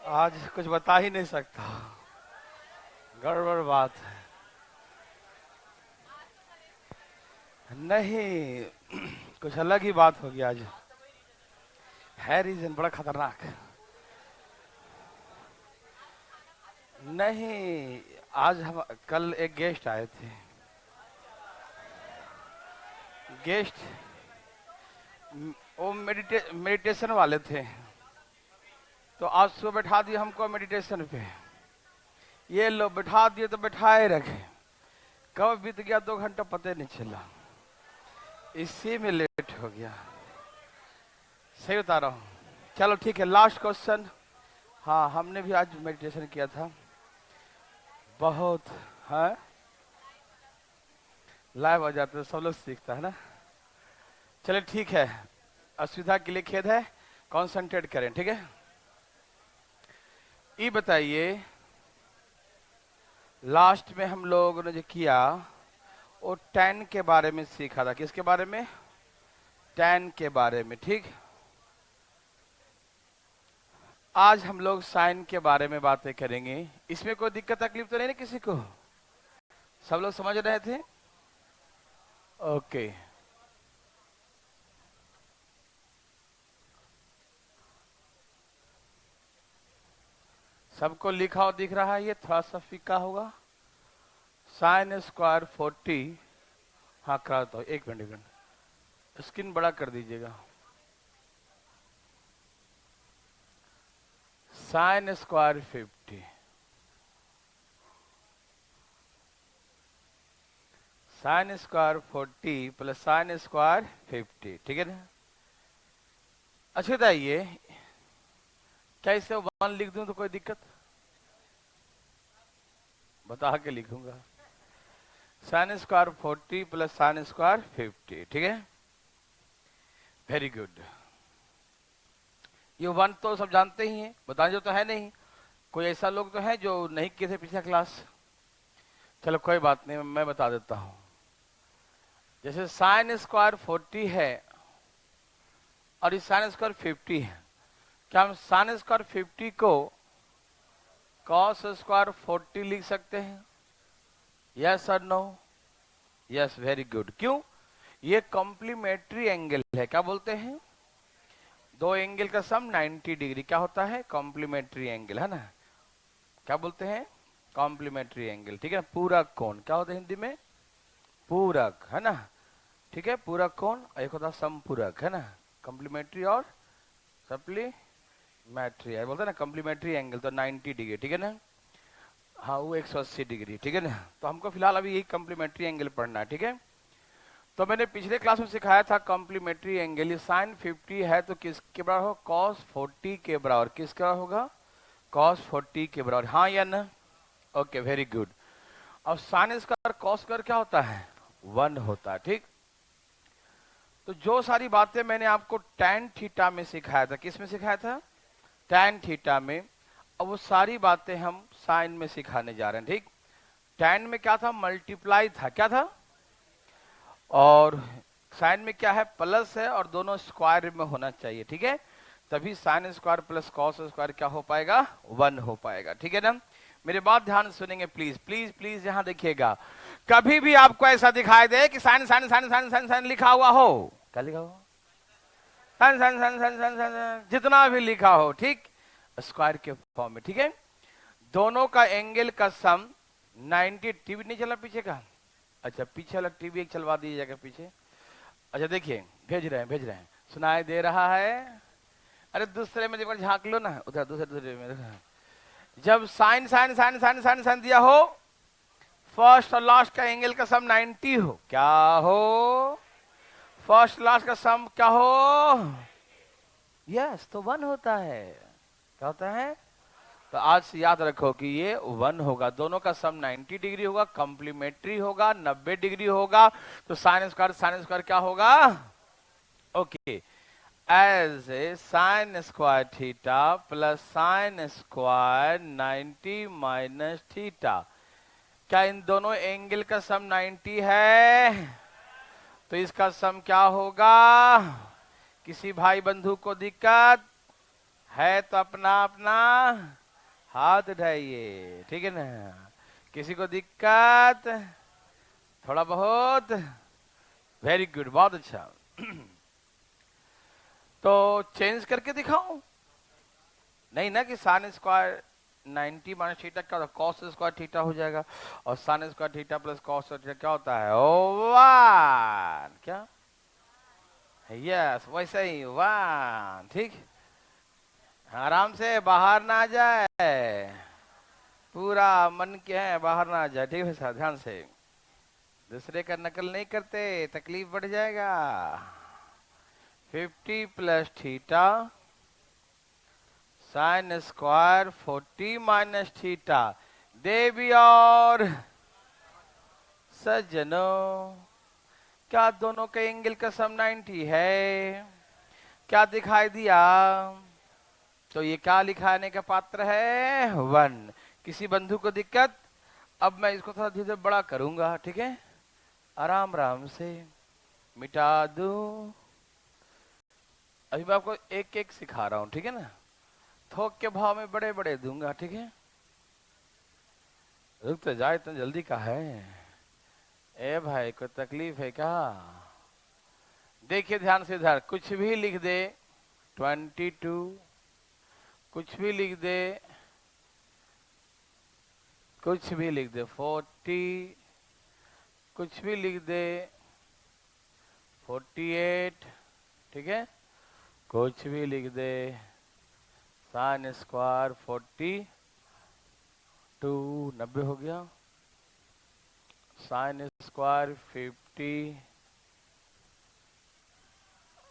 आज कुछ बता ही नहीं सकता, गड़बड़ बात है। नहीं, कुछ अलग ही बात होगी आज। है रीजन बड़ा खतरनाक। नहीं, आज हम कल एक गेस्ट आए थे। गेस्ट वो मेडिटेशन वाले थे, तो आज सुबह बैठा दिए हमको मेडिटेशन पे। ये लो बैठा दिए तो बैठाए रखे, कब बीत गया 2 घंटा पता नहीं चला, इसी में लेट हो गया। सही बता रहा हूँ। चलो ठीक है, लास्ट क्वेश्चन। हाँ, हमने भी आज मेडिटेशन किया था बहुत। है लाइव आ जाते हैं, सब लोग सीखता है ना। चलिए ठीक है, असुविधा के लिए खेद है, कंसंट्रेट करें, ठीक है। ये बताइए, लास्ट में हम लोगों ने जो किया वो टैन के बारे में सीखा था। किसके बारे में? टैन के बारे में, ठीक। आज हम लोग साइन के बारे में बातें करेंगे। इसमें कोई दिक्कत तकलीफ तो नहीं ना किसी को? सब लोग समझ रहे थे? ओके। सबको लिखा हुआ दिख रहा है? ये थोड़ा सा फीका होगा। Sign square 40। हाँ करा दो, एक मिनट स्क्रीन बड़ा कर दीजिएगा। Sine square 50, sign square 40 plus sine square 50, ठीक है ना। अच्छा बताइए, क्या इसे 1 लिख दूं तो कोई दिक्कत? बता के लिखूंगा। Sign square 40 plus sine square 50, ठीक है। Very good. ये 1 तो सब जानते ही हैं, बताने जो तो है नहीं। कोई ऐसा लोग तो है जो नहीं किए थे पिछला क्लास? चलो कोई बात नहीं, मैं बता देता हूं। जैसे साइन स्क्वायर 40 है और इस साइन स्क्वायर 50 है, क्या हम साइन स्क्वायर 50 को कॉस स्क्वायर 40 लिख सकते हैं? यस और नो? Yes, very good. क्यों? ये कॉम्प्लीमेंट्री एंगल है। क्या बोलते हैं? दो एंगल का सम 90 डिग्री क्या होता है? कॉम्प्लीमेंट्री एंगल, है ना। क्या बोलते हैं? कॉम्प्लीमेंट्री एंगल, ठीक है। पूरक कोण क्या होता है हिंदी में? पूरक, है ना। ठीक है, पूरक कोण। एक होता है समपूरक, है ना। कॉम्प्लीमेंट्री और सप्लीमेंट्री बोलते हैं ना। कॉम्प्लीमेंट्री एंगल तो 90 डिग्री, ठीक है ना। हाँ, वो 180 डिग्री, ठीक है ना। तो हमको फिलहाल अभी यही कॉम्प्लीमेंट्री एंगल पढ़ना है, ठीक है। तो मैंने पिछले क्लास में सिखाया था कॉम्प्लीमेंट्री एंगल। ये साइन 50 है तो किसके बराबर हो? कॉस 40 के बराबर। किसका होगा? कॉस 40 के बराबर, हाँ या ना? Okay, very good. अब साइन स्क्वायर कॉस स्क्वायर क्या होता है? 1 होता है, ठीक। तो जो सारी बातें मैंने आपको टैन थीटा में सिखाया था, किस में सिखाया था? टैन थीटा में। अब वो सारी बातें हम साइन में सिखाने जा रहे हैं, ठीक। टैन में क्या था? मल्टीप्लाई था। क्या था? और साइन में क्या है? प्लस है, और दोनों स्क्वायर में होना चाहिए, ठीक है। तभी sine square plus cos square क्या हो पाएगा? 1 हो पाएगा, ठीक है ना। मेरे बात ध्यान सुनेंगे प्लीज प्लीज प्लीज, यहां देखिएगा। कभी भी आपको ऐसा दिखाई दे कि sine sine sine sine sine sine लिखा हुआ हो, क्या लिखा हुआ? Sine sine sine sine sine sine, जितना भी लिखा हो, ठीक, स्क्वायर के फॉर्म में, ठीक है। दोनों का एंगल का सम 90। टीवी नहीं चला पीछे का? अच्छा, पीछे वाला टीवी एक चलवा दीजिएगा पीछे। अच्छा देखिए, भेज रहे हैं भेज रहे हैं, सुनाई दे रहा है? अरे दूसरे में देखो, झांक लो ना उधर, दूसरे दूसरे में। जब sine sine sine sine sine sine दिया हो, फर्स्ट और लास्ट का एंगल का सम 90 हो, क्या हो? फर्स्ट लास्ट का सम क्या हो? यस, तो 1 होता है। क्या होता है? तो आज से याद रखो कि ये 1 होगा। दोनों का सम 90 डिग्री होगा, कॉम्प्लीमेंट्री होगा, 90 डिग्री होगा। तो साइन स्क्वायर क्या होगा? Okay, as a sine square theta plus sine square 90 minus theta. क्या इन दोनों एंगल का सम 90 है? तो इसका सम क्या होगा? किसी भाई बंधु को दिक्कत है तो अपना अपना हाथ उठाइए, ठीक है ना। किसी को दिक्कत, थोड़ा बहुत, वेरी गुड, बहुत अच्छा। तो चेंज करके दिखाऊं? नहीं ना कि साइन स्क्वायर 90 माइनस थीटा क्या होता है, कॉस स्क्वायर थीटा हो जाएगा, और sign square theta plus cos theta क्या होता है, ओ वन, क्या, यस वैसे ही वन, ठीक। आराम से बाहर ना आ जाए, पूरा मन के है बाहर ना आ जाए, ठीक है सर, ध्यान से। दूसरे का नकल नहीं करते, तकलीफ बढ़ जाएगा। 50 plus theta sine square 40 minus theta. देवी और सज्जनों, क्या दोनों के एंगल का सम 90 है? क्या दिखाई दिया? तो ये क्या लिखाने का पात्र है, वन। किसी बंधु को दिक्कत? अब मैं इसको थोड़ा धीरे बड़ा करूंगा, ठीक है, आराम आराम से मिटा दूं। अभी मैं आपको एक एक सिखा रहा हूं, ठीक है ना, थोक के भाव में बड़े बड़े दूंगा, ठीक है। रुक तो जाए, इतना जल्दी का है? ए भाई कोई तकलीफ है क्या? देखिए ध्यान से, इधर कुछ भी लिख दे 22, कुछ भी लिख दे, कुछ भी लिख दे 40, कुछ भी लिख दे 48, ठीक है, कुछ भी लिख दे साइन स्क्वायर 40 टू 90 हो गया, साइन स्क्वायर 50।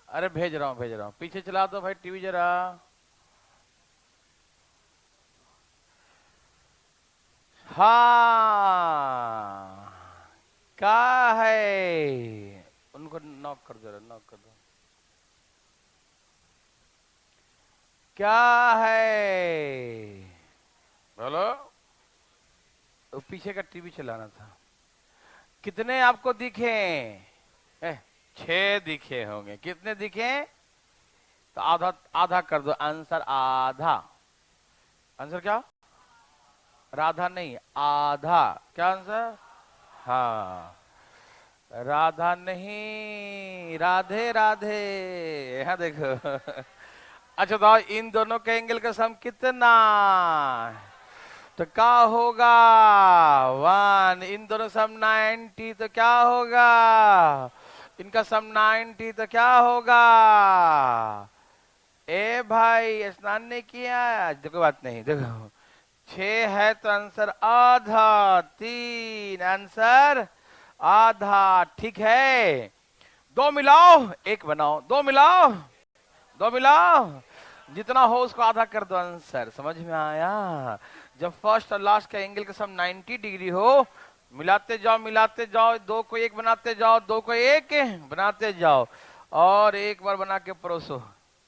अरे भेज रहा हूँ भेज रहा हूँ, पीछे चला दो भाई टीवी जरा। हाँ, क्या है, उनको नॉक कर दो, नॉक कर दो। क्या है बोलो? तो पीछे का टीवी चलाना था। कितने आपको दिखे? 6 दिखे होंगे। कितने दिखे? तो आधा आधा कर दो, आंसर आधा। आंसर क्या? राधा नहीं, आधा। क्या आंसर? हाँ, राधा नहीं, राधे राधे। यहाँ देखो। अच्छा तो इन दोनों के एंगल का सम कितना? तो क्या होगा, वन। इन दोनों सम 90, तो क्या होगा, इनका सम 90, तो क्या होगा? ए भाई स्नान नहीं किया आज? देखो बात नहीं, देखो 6 है तो आंसर आधा, 3 आंसर आधा, ठीक है। 2 मिलाओ 1 बनाओ, 2 मिलाओ 2 मिलाओ, जितना हो उसको आधा कर दो, आंसर समझ में आया? जब फर्स्ट और लास्ट का एंगल का सम 90 डिग्री हो, मिलाते जाओ, 2 को 1 बनाते जाओ, 2 को 1 बनाते जाओ, और एक बार बना के परोसो,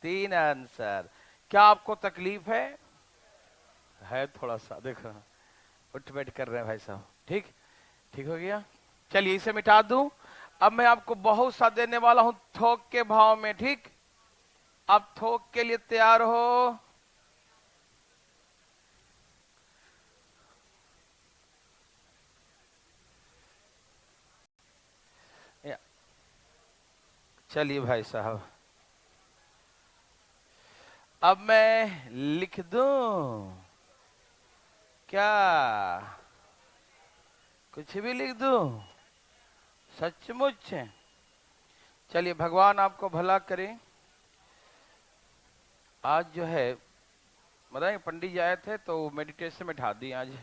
3 आंसर। क्या आपको तकलीफ है थोड़ा सा? देखो उठ बैठ कर रहे हैं भाई साहब, ठीक, ठीक हो गया। चलिए इसे मिटा दूं। अब मैं आपको बहुत सा देने वाला हूं थोक के भाव में, ठीक। अब थोक के लिए तैयार हो? चलिए भाई साहब, अब मैं लिख दूं क्या? कुछ भी लिख दूं? सचमुच? चलिए भगवान आपको भला करे। आज जो है बताएं, पंडित जी आए थे तो मेडिटेशन में ढा दी आज।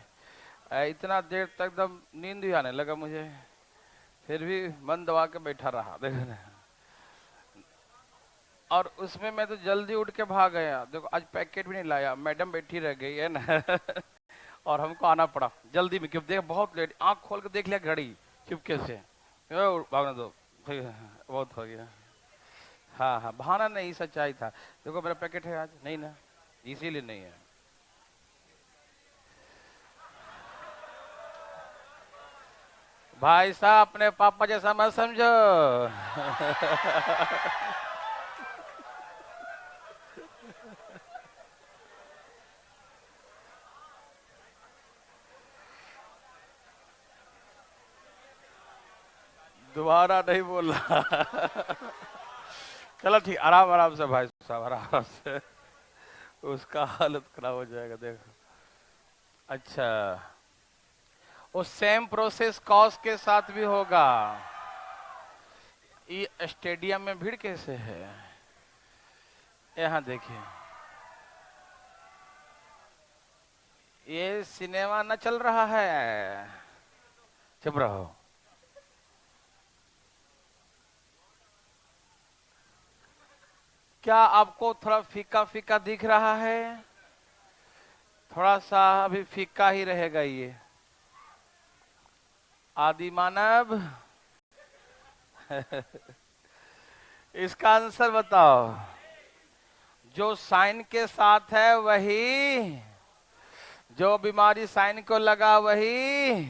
इतना देर तक एकदम नींद भी आने लगा मुझे, फिर भी मन दबा के बैठा रहा, देखो ना। और उसमें मैं तो जल्दी उठ के भाग गया, देखो आज पैकेट भी नहीं लाया, मैडम बैठी रह गई है ना। और हमको आना पड़ा जल्दी में, क्योंकि देख बहुत लेट, आंख खोल के देख लिया घड़ी चुपके से, भागना दो, बहुत हो गया। हाँ हाँ, बहाना नहीं, सच्चाई था। देखो मेरा पैकेट है आज नहीं ना, इसीलिए नहीं है। भाई साहब अपने पापा जैसा मत समझो। दोबारा नहीं बोलना। चलो ठीक, आराम आराम से भाई साहब, आराम से, उसका हालत खराब हो जाएगा देखो। अच्छा, वो सेम प्रोसेस कॉस के साथ भी होगा। ये स्टेडियम में भीड़ कैसे है, यहाँ देखिए, ये सिनेमा न चल रहा है। चुप रहो। क्या आपको थोड़ा फीका फीका दिख रहा है? थोड़ा सा अभी फीका ही रहेगा ये। आदि मानव। इसका आंसर बताओ। जो साइन के साथ है वही, जो बीमारी साइन को लगा वही,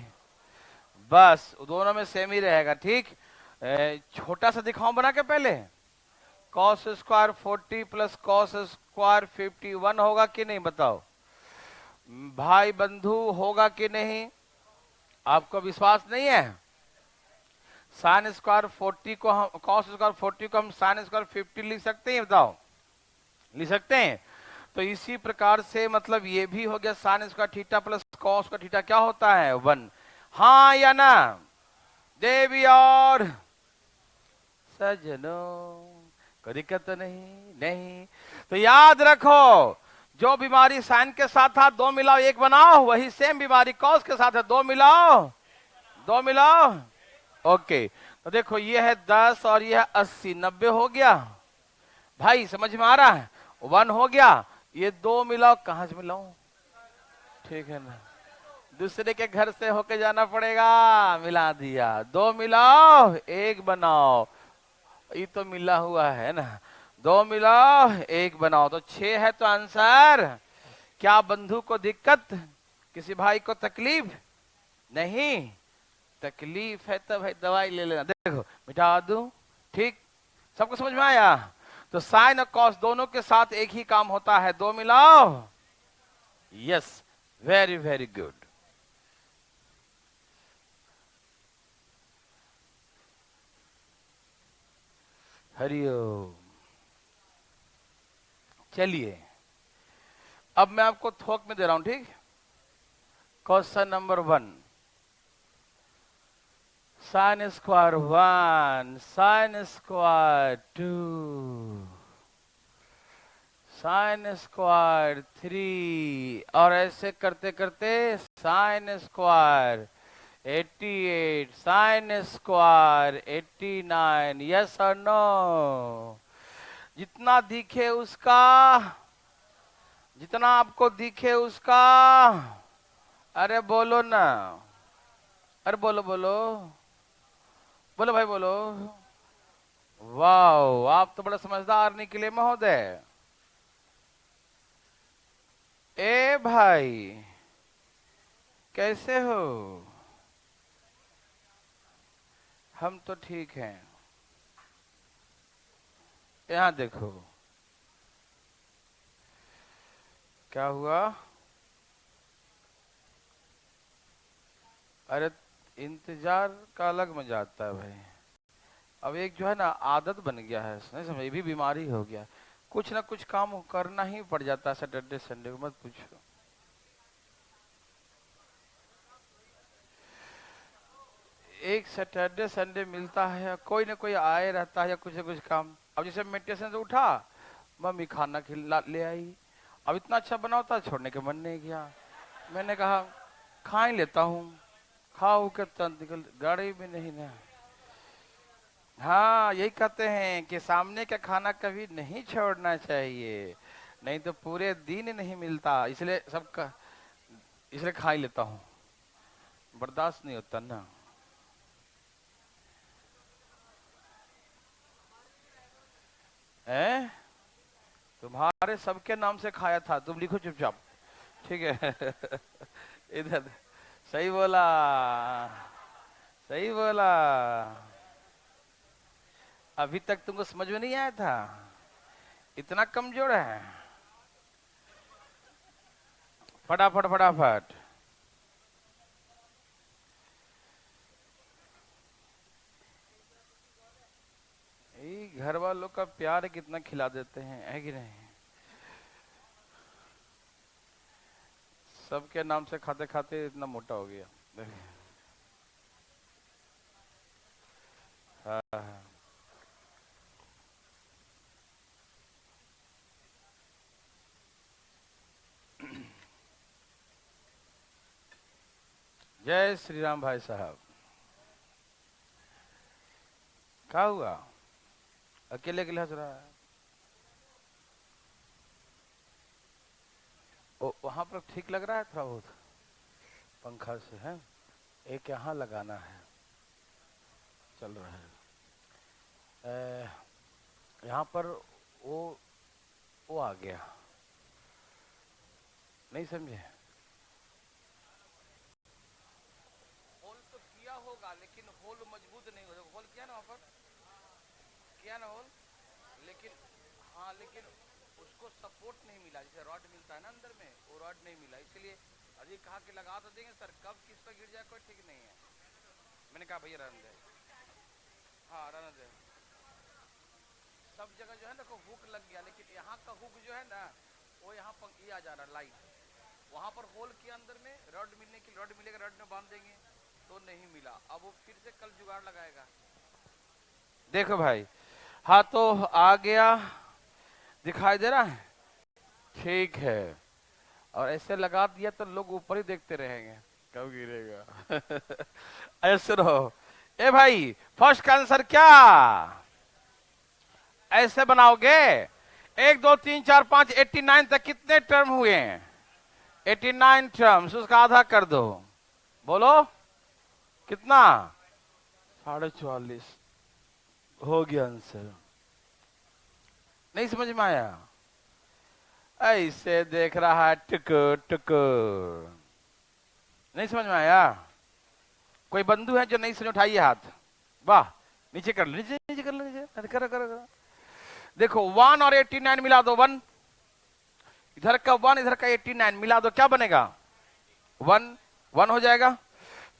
बस दोनों में सेम ही रहेगा। ठीक, छोटा सा दिखाऊं बना के पहले। Cos square 40 plus cos square 51 होगा कि नहीं बताओ? भाई बंधु होगा कि नहीं? आपको विश्वास नहीं है? साइन स्क्वायर 40 को हम, कॉस स्क्वायर 40 को हम साइन स्क्वायर 50 लिख सकते हैं, बताओ? लिख सकते हैं। तो इसी प्रकार से मतलब ये भी हो गया sign square theta plus cos का थीटा क्या होता है? 1। हाँ या ना देवी और सजनों, कोई दिक्कत तो नहीं? नहीं। तो याद रखो, जो बीमारी साइन के साथ था 2 मिलाओ 1 बनाओ, वही सेम बीमारी कॉस के साथ है, 2 मिलाओ 2 मिलाओ। ओके, तो देखो ये है 10 और ये है 80, 90 हो गया। भाई समझ में आ रहा है? 1 हो गया, ये 2 मिलाओ, कहां से मिलाऊं? ठीक है ना, दूसरे के घर से होके जाना पड़ेगा। मिला दिया, 2 मिलाओ 1 बनाओ, ये तो मिला हुआ है ना। 2 मिलाओ 1 बनाओ, तो 6 है। तो आंसर क्या? बंधु को दिक्कत, किसी भाई को तकलीफ नहीं? तकलीफ है तो भाई दवाई ले लेना। देखो मिटा दूं। ठीक, सबको समझ में आया? तो साइन और कॉस दोनों के साथ एक ही काम होता है, 2 मिलाओ। Yes, very very good. Hariom. चलिए, अब मैं आपको थोक में दे रहा हूं। ठीक, question number 1, sine square 1, sine square 2, sine square 3, और ऐसे करते करते sine square 88, sine square 89। Yes और नो? जितना दिखे उसका, जितना आपको दिखे उसका, अरे बोलो ना, अरे बोलो बोलो बोलो भाई बोलो। वाह, आप तो बड़ा समझदार निकले महोदय। ए भाई, कैसे हो? हम तो ठीक हैं। यहाँ देखो क्या हुआ। अरे इंतजार का अलग मजा आता है भाई। अब एक जो है ना आदत बन गया है, नहीं समझ, ये भी बीमारी हो गया। कुछ ना कुछ काम करना ही पड़ जाता है सैटरडे संडे को, मत पूछो। एक सैटरडे संडे मिलता है या कोई ना कोई आए रहता है या कुछ ना कुछ काम। अब जैसे मेडिटेशन से उठा, मम्मी खाना खिला ले आई, अब इतना अच्छा बना होता छोड़ने के मन नहीं किया। मैंने कहा खा ही लेता हूँ, खाओ के तुरंत निकल, गाड़ी भी नहीं ना। हाँ, यही कहते हैं कि सामने का खाना कभी नहीं छोड़ना चाहिए, नहीं तो पूरे दिन नहीं मिलता। इसलिए सबका, इसलिए खा ही लेता हूँ, बर्दाश्त नहीं होता ना। है, तुम्हारे सबके नाम से खाया था, तुम लिखो चुपचाप। ठीक है। इधर, सही बोला, सही बोला। अभी तक तुमको समझ में नहीं आया था? इतना कमजोर है? फटाफट फटाफट। लोग का प्यार है, कितना खिला देते हैं, है कि नहीं? सबके नाम से खाते खाते इतना मोटा हो गया। हाँ। जय श्री राम भाई साहब। क्या हुआ, अकेले अकेले हंस रहा है? वहां पर ठीक लग रहा है थोड़ा बहुत पंखा से, है? एक यहाँ लगाना है, चल रहा है। यहाँ पर वो आ गया, नहीं समझे? होल तो किया होगा लेकिन होल मजबूत नहीं होगा। होल किया ना, वहाँ पर किया ना होल, लेकिन हाँ, लेकिन उसको सपोर्ट नहीं मिला। जैसे रॉड मिलता है ना अंदर में, वो रॉड नहीं मिला, इसलिए अभी कहा कि लगा तो देंगे सर, कब किस पर गिर जाए कोई ठीक नहीं है। मैंने कहा भैया रहने दे, हाँ रहने दे। सब जगह जो है ना हुक लग गया, लेकिन यहाँ का हुक जो है ना वो यहाँ पर ये आ जा रहा लाइट, वहां पर होल के अंदर में रॉड मिलने की, रॉड मिलेगा रॉड में बांध देंगे तो नहीं मिला। अब वो फिर से कल जुगाड़ लगाएगा। देखो भाई, हाँ तो आ गया, दिखाई दे रहा है? ठीक है। और ऐसे लगा दिया तो लोग ऊपर ही देखते रहेंगे कब गिरेगा। ऐसे रहो। ए भाई, फर्स्ट का आंसर क्या? ऐसे बनाओगे 1 2 3 4 5 89 तक कितने टर्म हुए? 89 टर्म्स, उसका आधा कर दो। बोलो कितना? 44.5 हो गया आंसर। नहीं समझ में आया? ऐसे देख रहा है टुकुर टुकुर, नहीं समझ में आया? कोई बंधु है जो नहीं समझ, उठाइए हाथ। वाह, नीचे कर लो, नीचे नीचे कर लो, नीचे करो करो करो। देखो 1 और 89 मिला दो, 1 इधर का 1 इधर का 89 मिला दो, क्या बनेगा? 1 1 हो जाएगा।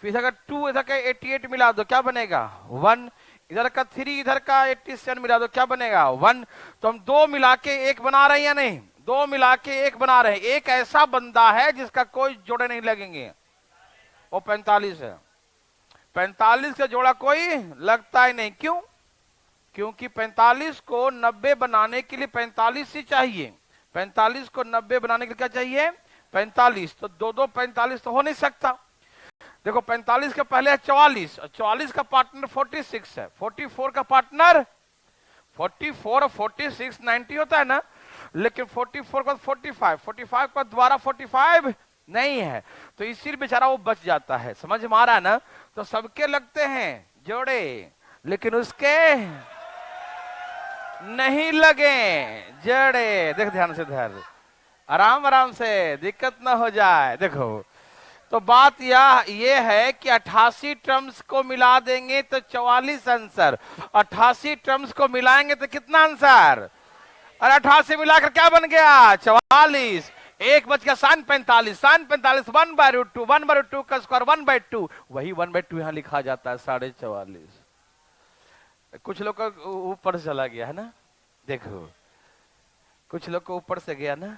फिर इधर का 2 इधर का 88 मिला दो, क्या बनेगा? 1 इधर का 3 इधर का 87 मिला दो, क्या बनेगा? 1। तो हम 2 मिला के 1 बना रहे हैं या नहीं? 2 मिला के 1 बना रहे हैं। एक ऐसा बंदा है जिसका कोई जोड़े नहीं लगेंगे, वो 45 है। 45 का जोड़ा कोई लगता ही नहीं। क्यों? क्योंकि 45 को 90 बनाने के लिए 45 ही चाहिए। 45 को 90 बनाने के लिए क्या चाहिए? 45। तो 2 2 45 तो हो नहीं सकता। देखो 45 के पहले है 44, और 44 का पार्टनर 46 है। 44 का पार्टनर 44 और 46 90 होता है ना, लेकिन 44 का 45, 45 का द्वारा 45 नहीं है, तो इसी बेचारा वो बच जाता है। समझ में आ रहा है ना? तो सबके लगते हैं जोड़े, लेकिन उसके नहीं लगे जड़े। देख ध्यान से, धर आराम आराम से, दिक्कत ना हो जाए। देखो तो बात यह ये है कि 88 टर्म्स को मिला देंगे तो 44 आंसर, 88 टर्म्स को मिलाएंगे तो कितना आंसर? और 88 मिलाकर क्या बन गया? 44। एक बच गया sin 45, sin 45 1/√2, 1/√2 का स्क्वायर 1/2, वही 1/2 यहां लिखा जाता है 44.5। कुछ लोग का ऊपर से चला गया है ना, देखो कुछ लोग को ऊपर से गया ना।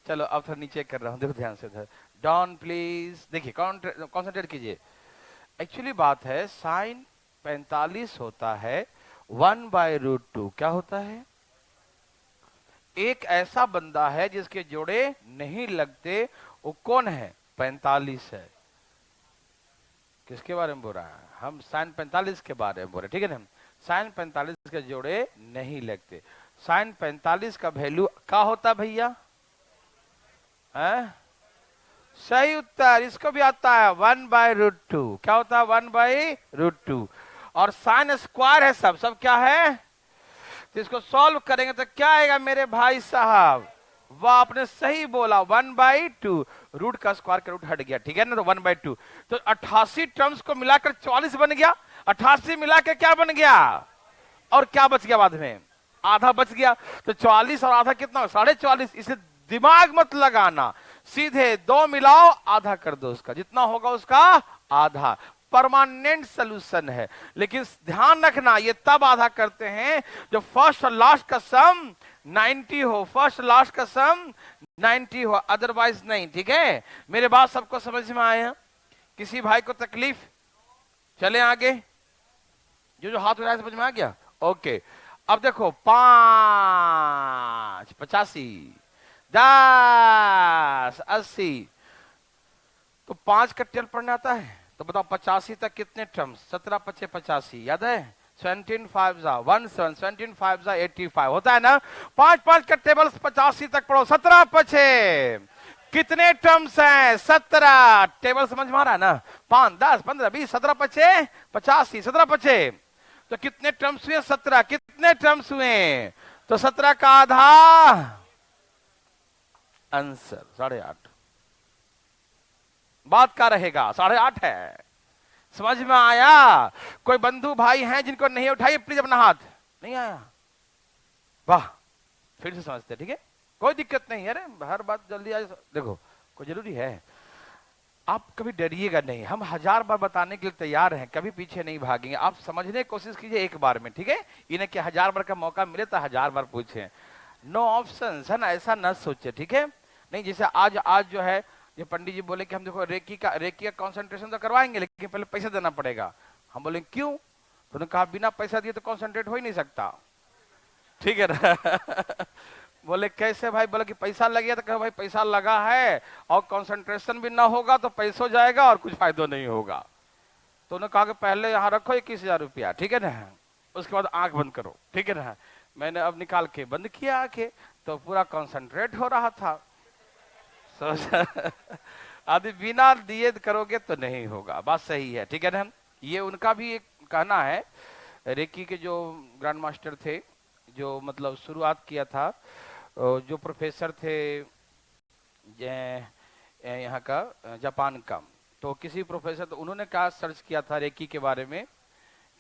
चलो अब थोड़ा नीचे कर रहा हूं, देखो ध्यान से। डॉन प्लीज देखिए, कॉन्सेंट्रेट कीजिए। एक्चुअली बात है sin 45 होता है 1/√2। क्या होता है? एक ऐसा बंदा है जिसके जोड़े नहीं लगते, वो कौन है? 45 है। किसके बारे में बोल रहा है? हम sin 45 के बारे में बोल रहे, ठीक है ना? sin 45 के जोड़े नहीं लगते। sin 45 का वैल्यू क्या होता भैया? सही उत्तर, इसको भी आता है 1/√2। क्या होता है? 1/√2। और साइन स्क्वायर है, सब क्या है? तो इसको सॉल्व करेंगे तो क्या आएगा मेरे भाई साहब? वह आपने सही बोला, 1/2। रूट का स्क्वायर का रूट हट गया, ठीक है ना? तो 1/2। तो 88 टर्म्स को मिलाकर 44 बन गया। 88 मिलाकर क्या बन गया? और क्या बच गया बाद में? आधा बच गया। तो 44 और आधा कितना? 44.5। इसे दिमाग मत लगाना, सीधे 2 मिलाओ, आधा कर दो उसका, जितना होगा उसका आधा। परमानेंट सोल्यूशन है। लेकिन ध्यान रखना, ये तब आधा करते हैं जब फर्स्ट और लास्ट का सम 90 हो, फर्स्ट लास्ट का सम 90 हो, अदरवाइज नहीं। ठीक है, मेरे बात सबको समझ में आया? किसी भाई को तकलीफ? चले आगे। जो हाथ उठाया समझ में आ गया? ओके। अब देखो 5 85 10 80, तो 5 का टेल पढ़ने आता है? तो बताओ 85 तक कितने टर्म्स? 17 पचे 85, याद है? 17 5 जा 17, 17 5 जा 85 होता है ना? 5 का टेबल 85 तक पढ़ो। 17 पचे कितने टर्म्स हैं? 17। टेबल समझ में आ रहा है ना? 5 10 15 20, 17 पचे 85, 17 पचे तो कितने टर्म्स हुए? 17। कितने टर्म्स हुए? तो 17 का आधा आंसर 8.5। बात का रहेगा 8.5 है। समझ में आया? कोई बंधु भाई हैं जिनको नहीं उठाइए प्लीज अपना हाथ। नहीं आया? वाह, फिर से समझते। ठीक है, कोई दिक्कत नहीं है। अरे हर बात जल्दी आ, देखो कोई जरूरी है। आप कभी डरिएगा नहीं, हम 1000 बार बताने के लिए तैयार हैं, कभी पीछे नहीं भागेंगे। आप समझने की कोशिश कीजिए एक बार में। ठीक है, इन्हें कि 1000 बार का मौका मिले तो 1000 बार पूछे। नो ऑप्शन है ना, ऐसा न सोचे। ठीक है, नहीं जैसे आज जो है ये पंडित जी बोले कि हम देखो रेकी का कंसंट्रेशन तो करवाएंगे लेकिन पहले पैसा देना पड़ेगा। हम बोले क्यों? तो उन्होंने कहा बिना पैसा दिए तो कंसंट्रेट हो ही नहीं सकता। ठीक है ना? बोले कैसे भाई? बोले कि पैसा लग गया। तो कहा भाई पैसा लगा है और कंसंट्रेशन भी ना होगा तो पैसों जाएगा और कुछ फायदा नहीं होगा। तो उन्होंने कहा कि पहले यहाँ रखो 21,000 रुपया, ठीक है ना, उसके बाद आंख बंद करो। ठीक है ना? मैंने अब निकाल के बंद किया आंखें तो पूरा कंसंट्रेट हो रहा था। आदि बिना दिए करोगे तो नहीं होगा। बात सही है। ठीक है ना? ये उनका भी एक कहना है। रेकी के जो ग्रैंड मास्टर थे, जो मतलब शुरुआत किया था, जो प्रोफेसर थे यहाँ का जापान का, तो किसी प्रोफेसर, तो उन्होंने क्या सर्च किया था रेकी के बारे में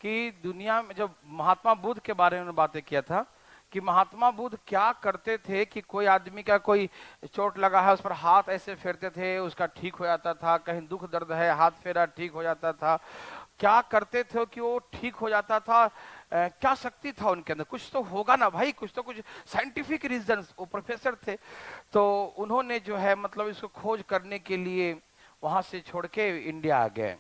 कि दुनिया में जब महात्मा बुद्ध के बारे में बातें किया था कि महात्मा बुद्ध क्या करते थे कि कोई आदमी का कोई चोट लगा है उस पर हाथ ऐसे फेरते थे, उसका ठीक हो जाता था। कहीं दुख दर्द है, हाथ फेरा ठीक हो जाता था। क्या करते थे कि वो ठीक हो जाता था? क्या शक्ति था उनके अंदर? कुछ तो होगा ना भाई, कुछ तो कुछ साइंटिफिक रीजन। वो प्रोफेसर थे तो उन्होंने जो है मतलब इसको खोज करने के लिए वहां से छोड़ के इंडिया आ गए।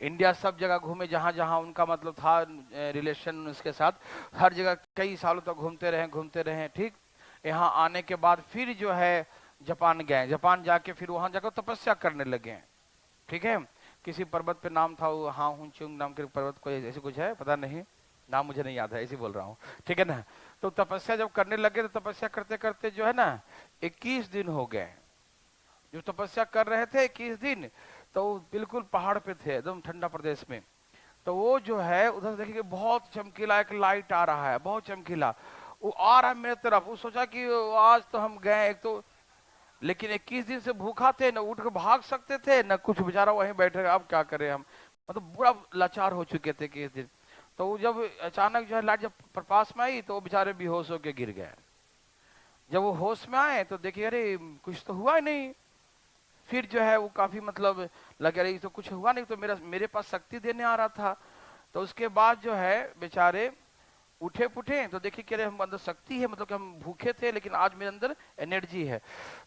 इंडिया सब जगह घूमे जहां जहां उनका मतलब था रिलेशन उसके साथ, हर जगह कई सालों तक घूमते रहे। ठीक, यहाँ आने के बाद फिर जो है जापान गए। जापान जाके फिर वहां जाकर तपस्या करने लगे। ठीक है, किसी पर्वत पे नाम था वो हाँ हुचुंग नाम के पर्वत, कोई ऐसे कुछ है पता नहीं, नाम मुझे नहीं याद है, ऐसे बोल रहा हूँ। ठीक है ना? तो तपस्या जब करने लगे तो तपस्या करते करते जो है ना 21 दिन हो गए जो तपस्या कर रहे थे। 21 दिन तो बिल्कुल पहाड़ पे थे, एकदम ठंडा प्रदेश में। तो वो जो है उधर देखिए बहुत चमकीला एक लाइट आ रहा है, बहुत चमकीला। वो आ रहा है मेरे तरफ। वो सोचा कि आज तो हम गए एक तो, लेकिन 21 दिन से भूखा थे, न उठ के भाग सकते थे न कुछ, बेचारा वहीं बैठे। अब क्या करें हम, मतलब बुरा लाचार हो चुके थे 21 दिन। तो जब अचानक जो है लाइट जब प्रकाश में आई तो वो बेचारे बेहोश होके गिर गए। जब वो होश में आए तो देखिए अरे कुछ तो हुआ ही नहीं। फिर जो है वो काफी मतलब लगे रही तो कुछ हुआ नहीं, तो मेरे पास शक्ति देने आ रहा था। तो उसके बाद जो है बेचारे उठे पुठे तो देखिए कि हम अंदर शक्ति है, मतलब कि हम भूखे थे लेकिन आज मेरे अंदर एनर्जी है।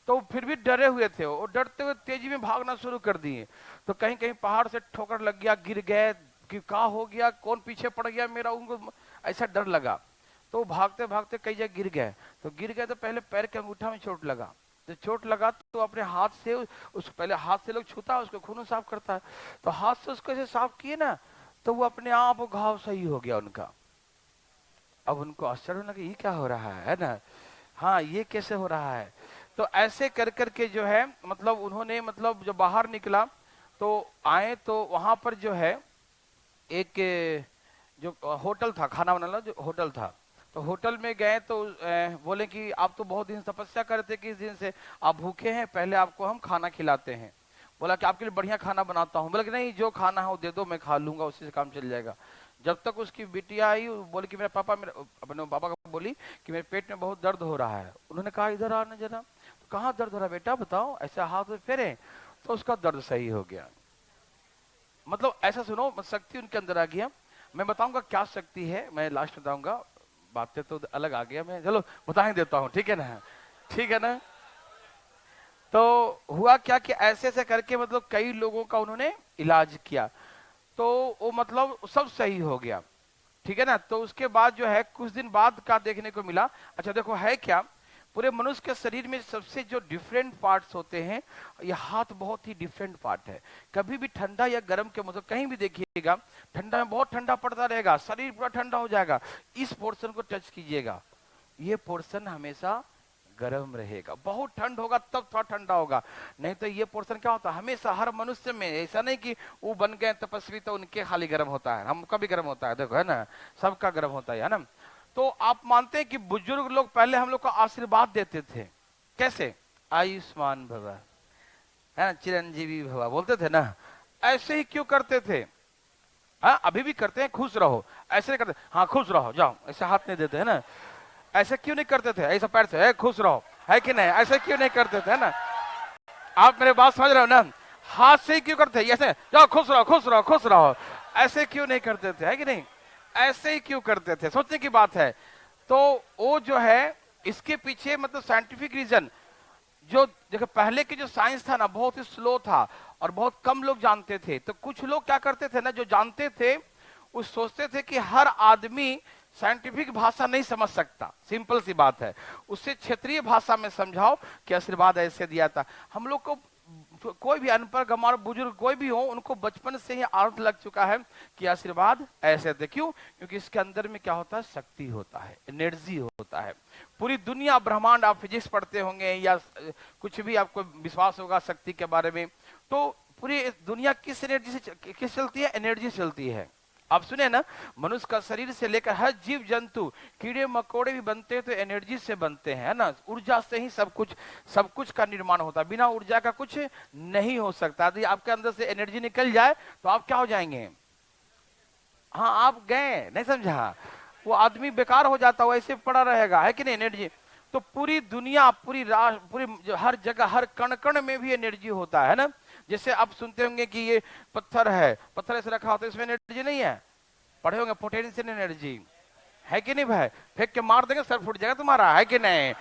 तो फिर भी डरे हुए थे, और डरते हुए तेजी में भागना शुरू कर दिए। तो कहीं कहीं पहाड़ से ठोकर लग गया, गिर गए कि क्या हो गया, कौन पीछे पड़ गया मेरा, उनको ऐसा डर लगा। तो भागते भागते कई जगह गिर गए। तो गिर गए तो पहले पैर के अंगूठा में चोट लगा। तो चोट लगा तो अपने हाथ से उस पहले हाथ से लोग छूता है उसको, खून साफ करता है। तो हाथ से उसको ऐसे साफ किए ना तो वो अपने आप घाव सही हो गया उनका। अब उनको आश्चर्य होना कि ये क्या हो रहा है ना, हाँ ये कैसे हो रहा है। तो ऐसे कर करके जो है मतलब उन्होंने मतलब जब बाहर निकला तो आए तो वहां पर जो है एक जो होटल था, खाना बनाना जो होटल था, तो होटल में गए तो बोले कि आप तो बहुत दिन तपस्या कर रहे थे, किस दिन से आप भूखे हैं, पहले आपको हम खाना खिलाते हैं। बोला कि आपके लिए बढ़िया खाना बनाता हूँ। बोला कि नहीं जो खाना है वो दे दो, मैं खा लूंगा, उसी से काम चल जाएगा। जब तक उसकी बिटिया आई बोली कि मेरे पापा, मेरे अपने पापा को बोली कि मेरे पेट में बहुत दर्द हो रहा है। उन्होंने कहा इधर आने जरा। तो कहाँ दर्द हो रहा है बेटा बताओ, ऐसा हाथ फेरे तो उसका दर्द सही हो गया। मतलब ऐसा सुनो, शक्ति उनके अंदर आ गया। मैं बताऊंगा क्या शक्ति है, मैं लास्ट बताऊंगा, बातें तो अलग आ गया, मैं चलो बता ही देता हूँ, ठीक है ना, ठीक है ना। तो हुआ क्या कि ऐसे ऐसे करके मतलब कई लोगों का उन्होंने इलाज किया, तो वो मतलब सब सही हो गया, ठीक है ना। तो उसके बाद जो है कुछ दिन बाद का देखने को मिला, अच्छा देखो है क्या, पूरे मनुष्य के शरीर में सबसे जो डिफरेंट पार्ट्स होते हैं, ये हाथ बहुत ही डिफरेंट पार्ट है। कभी भी ठंडा या गर्म के मतलब कहीं भी देखिएगा, ठंडा में बहुत ठंडा पड़ता रहेगा, शरीर पूरा ठंडा हो जाएगा, इस पोर्शन को टच कीजिएगा, ये पोर्शन हमेशा गर्म रहेगा, बहुत ठंड होगा तब थोड़ा ठंडा होगा, नहीं तो ये पोर्शन क्या होता है हमेशा हर मनुष्य में, ऐसा नहीं कि वो बन गए तपस्वी तो उनके खाली गर्म होता है, हमका भी गर्म होता है, देखो है ना, सबका गर्म होता है ना। तो आप मानते हैं कि बुजुर्ग लोग पहले हम लोग को आशीर्वाद देते थे, कैसे, आयुष्मान भव, है ना, चिरंजीवी भव बोलते थे ना, ऐसे ही क्यों करते थे, हाँ अभी भी करते हैं, खुश रहो, ऐसे नहीं करते, हाँ खुश रहो जाओ, ऐसे हाथ नहीं देते है ना, ऐसे क्यों नहीं करते थे, ऐसा पैर से खुश रहो, है कि नहीं, ऐसे क्यों नहीं करते थे ना, आप मेरे बात समझ रहे हो ना, हाथ से ही क्यों करते, ऐसे जाओ खुश रहो खुश रहो खुश रहो, ऐसे क्यों नहीं करते थे, है कि नहीं, ऐसे ही क्यों करते थे, सोचने की बात है। तो वो जो है इसके पीछे मतलब साइंटिफिक रीजन, जो देखो पहले की जो साइंस था ना बहुत ही स्लो था और बहुत कम लोग जानते थे, तो कुछ लोग क्या करते थे ना जो जानते थे वो सोचते थे कि हर आदमी साइंटिफिक भाषा नहीं समझ सकता, सिंपल सी बात है, उससे क्षेत्रीय भाषा में समझाओ कि आशीर्वाद ऐसे दिया था। हम लोग को कोई भी अनपढ़ गंवार बुजुर्ग कोई भी हो, उनको बचपन से ही आदत लग चुका है कि आशीर्वाद ऐसे थे, क्यों, क्योंकि इसके अंदर में क्या होता है, शक्ति होता है, एनर्जी होता है। पूरी दुनिया ब्रह्मांड, आप फिजिक्स पढ़ते होंगे या कुछ भी आपको विश्वास होगा शक्ति के बारे में, तो पूरी दुनिया किस एनर्जी से किस चलती है, एनर्जी चलती है। आप सुने ना, मनुष्य का शरीर से लेकर हर जीव जंतु, कीड़े मकोड़े भी बनते हैं तो एनर्जी से बनते हैं, है ना, ऊर्जा से ही सब कुछ का निर्माण होता है, बिना ऊर्जा का कुछ नहीं हो सकता। यदि आपके अंदर से एनर्जी निकल जाए तो आप क्या हो जाएंगे, हाँ आप गए, नहीं समझा, वो आदमी बेकार हो जाता है, ऐसे पड़ा रहेगा, है कि नहीं, एनर्जी। तो पूरी दुनिया, पूरी राष्ट्र, पूरी हर जगह, हर कण कण में भी एनर्जी होता है ना। जैसे आप सुनते होंगे कि ये पत्थर है, पत्थर ऐसे रखा होता है, इसमें एनर्जी नहीं है, पढ़े होंगे पोटेंशियल एनर्जी, है कि नहीं भाई, फेंक के मार देंगे सर फूट जाएगा तुम्हारा, है कि नहीं,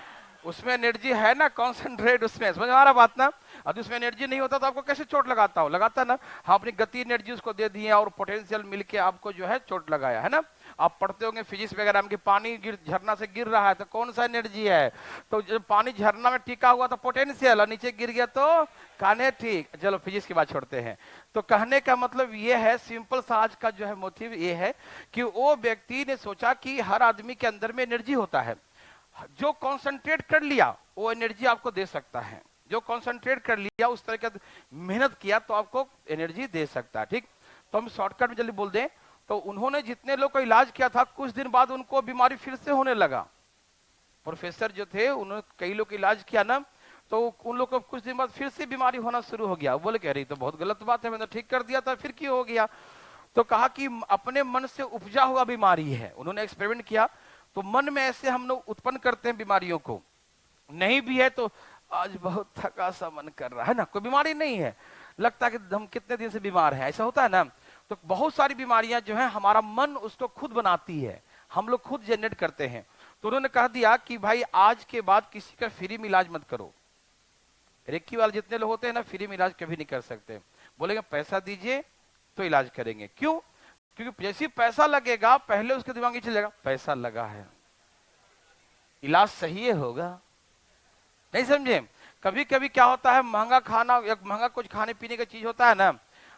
उसमें एनर्जी है ना, कॉन्सेंट्रेट उसमें, समझ आ रहा बात ना। अब उसमें एनर्जी नहीं होता तो आपको कैसे चोट लगाता हो, लगाता ना, हाँ अपनी गति एनर्जी उसको दे दी है और पोटेंशियल मिलके आपको जो है चोट लगाया, है ना। आप पढ़ते होंगे फिजिक्स वगैरह में कि पानी झरना से गिर रहा है तो कौन सा एनर्जी है, तो जब पानी झरना में टिका हुआ तो पोटेंशियल, और नीचे गिर गया तो काइनेटिक। चलो फिजिक्स की बात छोड़ते हैं। तो कहने का मतलब ये है, सिंपल सा आज का जो है मोटिव ये है कि वो व्यक्ति ने सोचा कि हर आदमी के अंदर में एनर्जी होता है, जो कॉन्सेंट्रेट कर लिया वो एनर्जी आपको दे सकता है, जो कॉन्सेंट्रेट कर लिया उस तरह का मेहनत किया तो आपको एनर्जी दे सकता है, ठीक। तो हम शॉर्टकट में जल्दी बोल दें, तो उन्होंने जितने लोग का इलाज किया था कुछ दिन बाद उनको बीमारी फिर से होने लगा। प्रोफेसर जो थे उन्होंने कई लोग का इलाज किया ना, तो उन लोग को कुछ दिन बाद फिर से बीमारी होना शुरू हो गया। बोले कह रही तो बहुत गलत बात है, मैंने ठीक कर दिया था फिर क्यों हो गया। तो कहा कि अपने मन से उपजा हुआ बीमारी है। उन्होंने एक्सपेरिमेंट किया, तो मन में ऐसे हम लोग उत्पन्न करते हैं बीमारियों को, नहीं भी है तो आज बहुत थका सा मन कर रहा है ना, कोई बीमारी नहीं है, लगता है कि हम कितने दिन से बीमार हैं, ऐसा होता है ना। तो बहुत सारी बीमारियां जो है हमारा मन उसको खुद बनाती है, हम लोग खुद जनरेट करते हैं। तो उन्होंने कह दिया कि भाई आज के बाद किसी का फ्री में इलाज मत करो। रेक्की वाले जितने लोग होते हैं ना फ्री में इलाज कभी नहीं कर सकते, बोलेंगे पैसा दीजिए तो इलाज करेंगे। क्यों? क्योंकि जैसे पैसा लगेगा पहले उसके दिमाग में चलेगा पैसा लगा है, इलाज सही होगा, नहीं समझे। कभी कभी क्या होता है, महंगा खाना या महंगा कुछ खाने पीने का चीज होता है ना,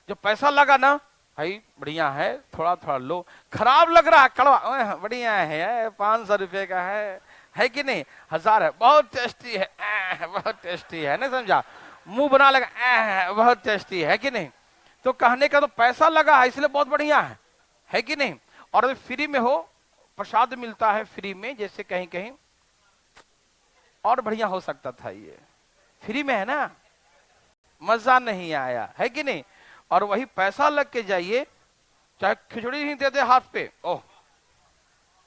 जो पैसा लगा ना भाई बढ़िया है, थोड़ा थोड़ा लो, खराब लग रहा है कड़वा, बढ़िया है 500 रुपए का है कि नहीं, 1000 है, बहुत टेस्टी है, बहुत टेस्टी है, नहीं समझा, मुंह बना लगा, बहुत टेस्टी है कि नहीं। तो कहने का तो पैसा लगा है इसलिए बहुत बढ़िया है कि नहीं। और अगर फ्री में हो, प्रसाद मिलता है फ्री में, जैसे कहीं कहीं और बढ़िया हो सकता था, ये फ्री में है ना, मजा नहीं आया, है कि नहीं। और वही पैसा लग के जाइए, चाहे खिचड़ी ही दे दे हाथ पे, ओह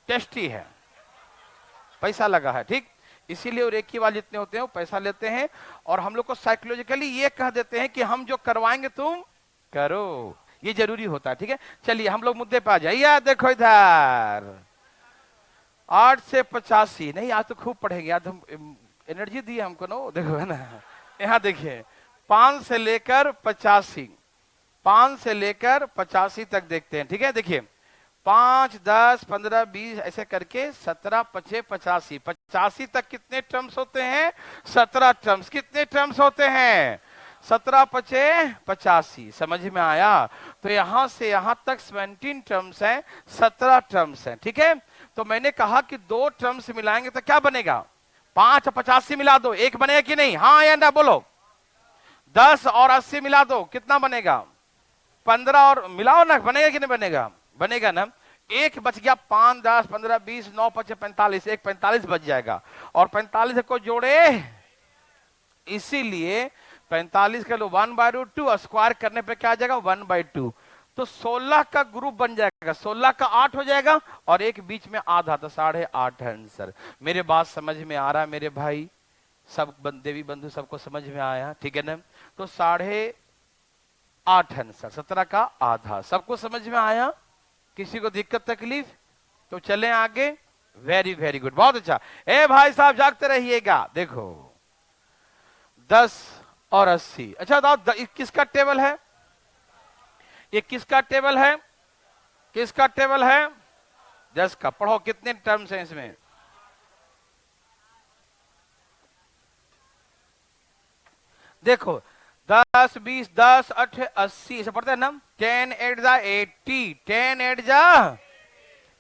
टेस्टी है, पैसा लगा है, ठीक। इसीलिए वो रेकी वाले जितने होते हैं वो पैसा लेते हैं, और हम लोग को साइकोलॉजिकली ये कह देते हैं कि हम जो करवाएंगे तुम करो, ये जरूरी होता है, ठीक है। चलिए हम लोग मुद्दे पे आ जाइए। देखो इधर 8 से 85, नहीं आज तो खूब पढ़ेंगे, आज हम एनर्जी दी हमको ना, देखो है ना। यहाँ देखिए 5 से लेकर 85, 5 से लेकर 85 तक देखते हैं, ठीक है। देखिए 5, 10, 15, 20 ऐसे करके 17, 25, 85, 85 तक कितने टर्म्स होते हैं? 17 टर्म्स। कितने टर्म्स होते हैं? 17, 25, 85। समझ में आया? तो यहां से यहां तक 17 टर्म्स हैं, 17 टर्म्स हैं, ठीक है। तो मैंने कहा कि दो टर्म्स मिलाएंगे तो क्या बनेगा? 5 और 85 मिला दो, एक बनेगा कि नहीं? हाँ या ना बोलो। 10 और 80 मिला दो, कितना बनेगा? 15 और मिलाओ ना, बनेगा कि नहीं बनेगा? बनेगा ना। एक बच गया, 5, 10, 15, 20, 9, 5, 45, एक 45 बच जाएगा। और 45 को जोड़े, इसीलिए 45 का लो 1/2, स्क्वायर करने पे क्या आ जाएगा? 1/2। तो 16 का ग्रुप बन जाएगा, 16 का 8 हो जाएगा और एक बीच में आधा, तो 8.5 आंसर। मेरे बात समझ में आ रहा है मेरे भाई? सब देवी बंधु सबको समझ में आया, ठीक है ना? तो 8.5 आंसर, 17 का आधा। सबको समझ में आया? किसी को दिक्कत तकलीफ? तो चलें आगे। वेरी वेरी गुड, बहुत अच्छा। ए भाई साहब जागते रहिएगा। देखो 10 और 80, अच्छा बताओ किसका टेबल है? ये किसका टेबल है? किसका टेबल है? 10 का। पढ़ो कितने टर्म्स हैं इसमें? देखो 10, 20, 10, 8, 80 ऐसे पढ़ते हैं ना। 10 8 जा 80, 10 8 जा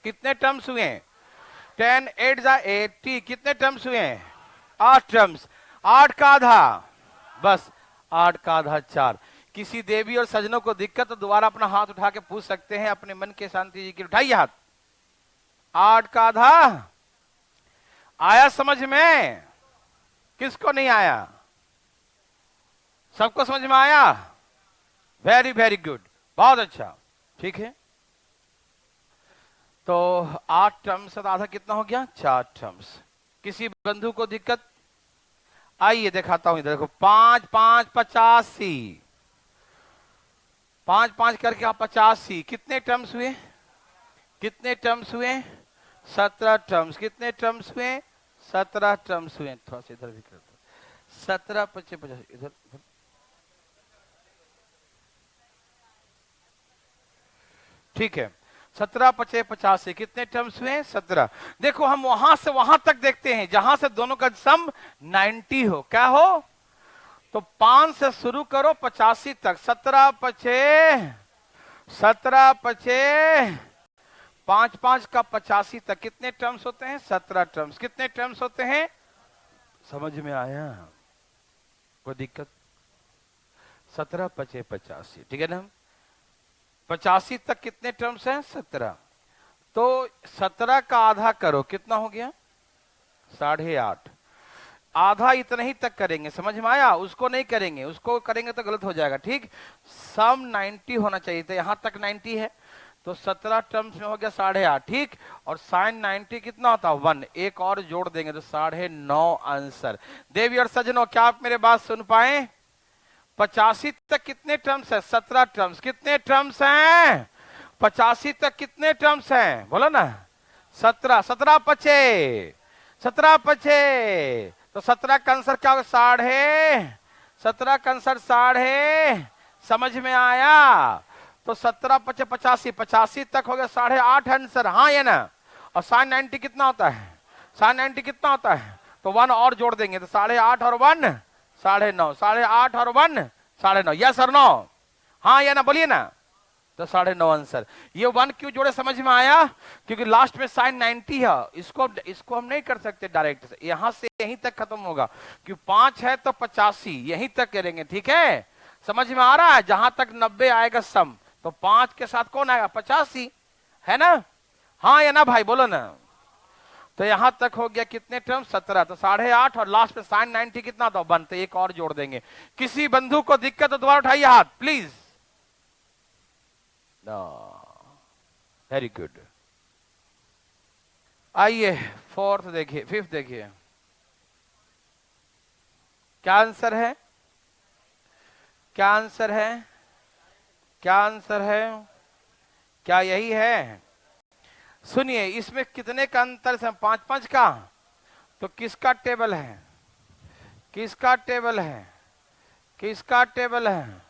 कितने टर्म्स हुए? 10 8 जा 80, कितने टर्म्स हुए? 8 टर्म्स। 8 का आधा, बस 8 का आधा 4। किसी देवी और सजनों को दिक्कत तो दोबारा अपना हाथ उठा के पूछ सकते हैं, अपने मन के शांति जी की। उठाइए हाथ। 8 का आधा आया समझ में? किसको नहीं आया? सबको समझ में आया? वेरी वेरी गुड, बहुत अच्छा, ठीक है। तो 8 टर्म्स आधा कितना हो गया? 4 टर्म्स। किसी बंधु को दिक्कत? आइए दिखाता हूं इधर देखो। 5 5 85, 5 5 करके आप 85, कितने टर्म्स हुए? कितने टर्म्स हुए? 17 टर्म्स। कितने टर्म्स हुए? 17 टर्म्स हुए। थोड़ा सा इधर भी कर दो। 17 25 50, इधर ठीक है। 17 25 85, कितने टर्म्स हुए? 17। देखो हम वहां से वहां तक देखते हैं जहां से दोनों का सम 90 हो। क्या हो? तो 5 से शुरू करो 85 तक। 17 25, 17 25, 5 5 का 85 तक कितने टर्म्स होते हैं? 17 टर्म्स। कितने टर्म्स होते हैं? समझ में आया? कोई दिक्कत? 17 25 85, ठीक है ना। 85 तक कितने टर्म्स हैं? 17। तो 17 का आधा करो, कितना हो गया? 8.5। आधा इतना ही तक करेंगे, समझ में आया? उसको नहीं करेंगे, उसको करेंगे तो गलत हो जाएगा, ठीक। सम 90 होना चाहिए था, यहां तक 90 है, तो 17 टर्म्स में हो गया 8.5, ठीक। और साइन 90 कितना होता है? 1। एक और जोड़ देंगे तो 9.5 आंसर। देवी और सज्जनों, क्या आप मेरे बात सुन पाए? 85 तक कितने टर्म्स है? 17 टर्म्स। कितने टर्म्स हैं? 85 तक कितने टर्म्स हैं? बोलो ना। 17। 17 25, 17 25, तो 17 का आंसर क्या होगा? 17.5। का आंसर 7.5। समझ में आया? तो 17 25 85, 85 तक हो गया 8.5 आंसर। हाँ या ना? और साइन 90 कितना होता है? साइन 90 कितना होता है? तो 1 और जोड़ देंगे तो 8.5 और 1 9.5, 8.5 और 1 9.5। यस और नो? हाँ या ना बोलिए ना। तो 9.5 आंसर। ये 1 क्यों जोड़े समझ में आया? क्योंकि लास्ट में साइन 90 है, इसको हम नहीं कर सकते डायरेक्ट, यहां से यहीं तक खत्म होगा। क्यों 5 है तो 85 यहीं तक करेंगे, ठीक है। समझ में आ रहा है? जहां तक 90 आएगा सम, तो 5 के साथ कौन आएगा? 85, है ना? हाँ या ना भाई, बोलो ना। तो यहां तक हो गया कितने टर्म? 17। तो 8.5 और लास्ट में साइन 90 कितना था? 1। तो एक और जोड़ देंगे। किसी बंधु को दिक्कत तो दोबारा उठाइए हाथ प्लीज। Very good. आइए 4th देखिए, 5th देखिए, क्या आंसर है? क्या आंसर है? क्या आंसर है? क्या यही है? सुनिए, इसमें कितने का अंतर है? 5 5 का। तो किसका टेबल है? किसका टेबल है? किसका टेबल है?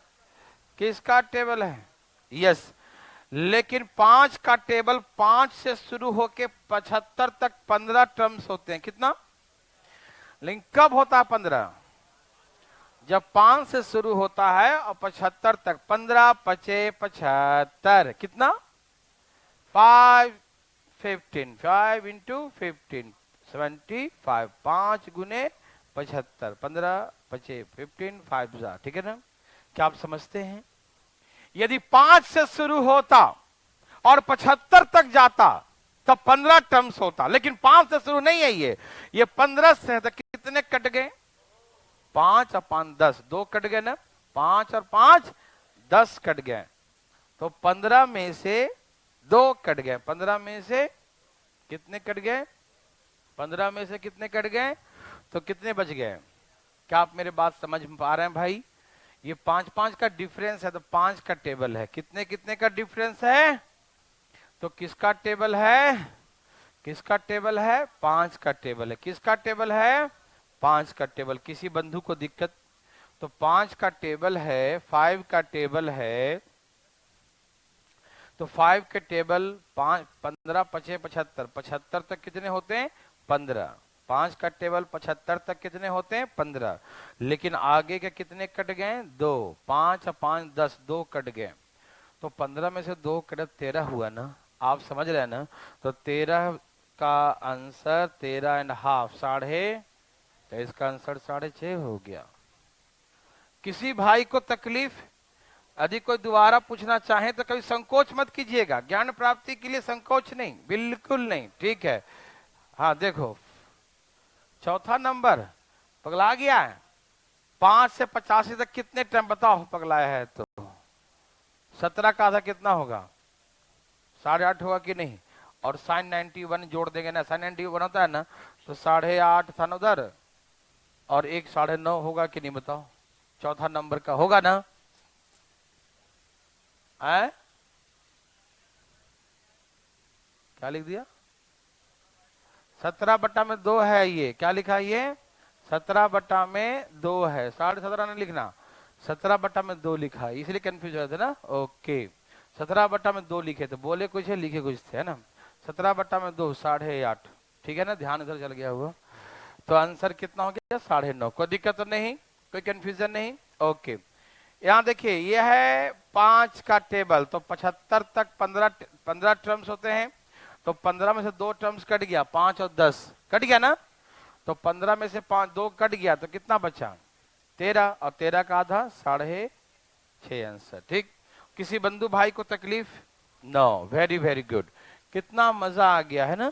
किसका टेबल है? यस। लेकिन 5 का टेबल 5 से शुरू होके 75 तक 15 टर्म्स होते हैं। कितना? लेकिन कब होता है 15? जब 5 से शुरू होता है और 75 तक। 15 पचे 75। कितना? 5 15। 5 इंटू 15 75। 5 गुने 75। 15 पचे 15 5। ठीक है ना? क्या आप समझते हैं? यदि 5 से शुरू होता और 75 तक जाता तब 15 टर्म्स होता, लेकिन 5 से शुरू नहीं है ये 15 से है। तो कितने कट गए? 5 और 5 10। 2 कट गए ना? 5 और 5 10 कट गए। तो 15 में से 2 कट गए। 15 में से कितने कट गए? 15 में से कितने कट गए? तो कितने बच गए? क्या आप मेरे बात समझ पा रहे हैं भाई? ये 5 5 का डिफरेंस है, तो 5 का टेबल है। कितने कितने का डिफरेंस है? तो किसका टेबल है? किसका टेबल है? 5 का टेबल है। किसका टेबल है? 5 का टेबल। किसी बंधु को दिक्कत? तो 5 का टेबल है, 5 का टेबल है। तो 5 के टेबल 5 15 पचे 75। 75 तक कितने होते हैं? 15। 5 का टेबल 75 तक कितने होते हैं? 15। लेकिन आगे के कितने कट गए? 2। 5 और 5 10। 2 कट गए। तो 15 में से 2 कटे 13 हुआ ना? आप समझ रहे हैं ना? तो 13 का आंसर 13 एंड हाफ 6.5। तो इसका आंसर 6.5 हो गया। किसी भाई को तकलीफ? यदि कोई दोबारा पूछना चाहे तो कभी संकोच मत कीजिएगा। ज्ञान प्राप्ति के लिए संकोच नहीं, बिल्कुल नहीं। ठीक है? हाँ देखो, चौथा नंबर पगला गया है। 5 से 85 तक कितने टाइम बताओ पगलाया है? तो 17 का आधा कितना होगा? 8.5 होगा कि नहीं? और साइन 91 जोड़ देंगे ना, साइन 91 होता है ना, तो 8.5 था ना उधर, और एक 9.5 होगा कि नहीं बताओ? चौथा नंबर का होगा ना? है? क्या लिख दिया? 17/2 है ये। क्या लिखा है ये? 17/2 है। 17.5 नहीं लिखना, 17/2 लिखा है, इसलिए कंफ्यूज हो रहे थे ना? ओके, 17/2 लिखे थे, बोले कुछ है लिखे कुछ थे, है ना? 17/2 8.5। ठीक है ना? ध्यान इधर चल गया हुआ। तो आंसर कितना हो गया? 9.5। कोई दिक्कत तो नहीं, कोई कंफ्यूजन नहीं? ओके। यहाँ देखिए, ये है 5 का टेबल। तो 75 तक 15 टर्म्स होते हैं। तो 15 में से 2 टर्म्स कट गया, 5 और 10 कट गया ना? तो 15 में से 5 2 कट गया, तो कितना बचा? 13। और 13 का आधा 6.5 आंसर। ठीक? किसी बंधु भाई को तकलीफ? नो। Very very good. कितना मजा आ गया है ना?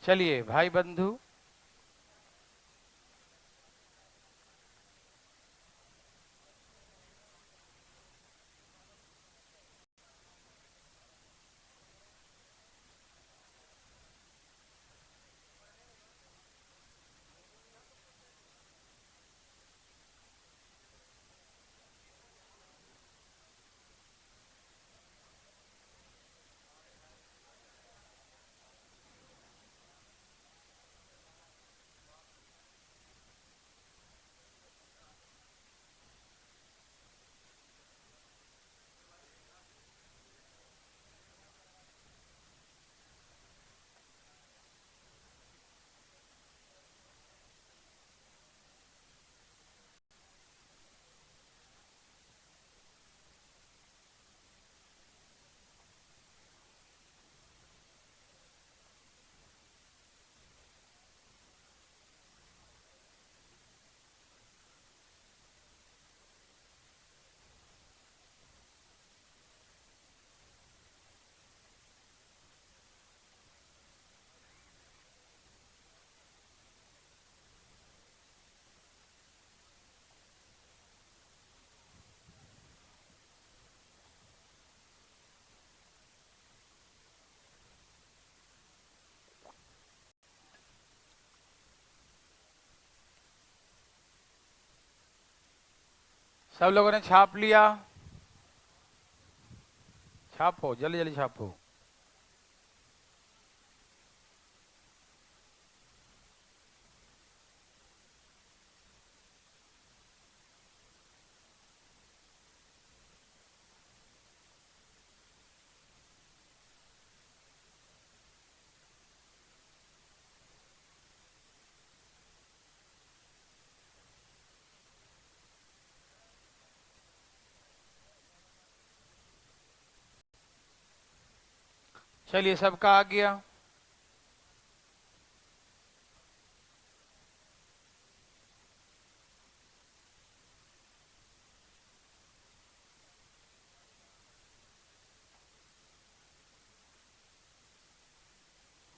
चलिए भाई बंधु, सब लोगों ने छाप लिया? छापो, जल्दी जल्दी छापो। चलिए, सबका आ गया?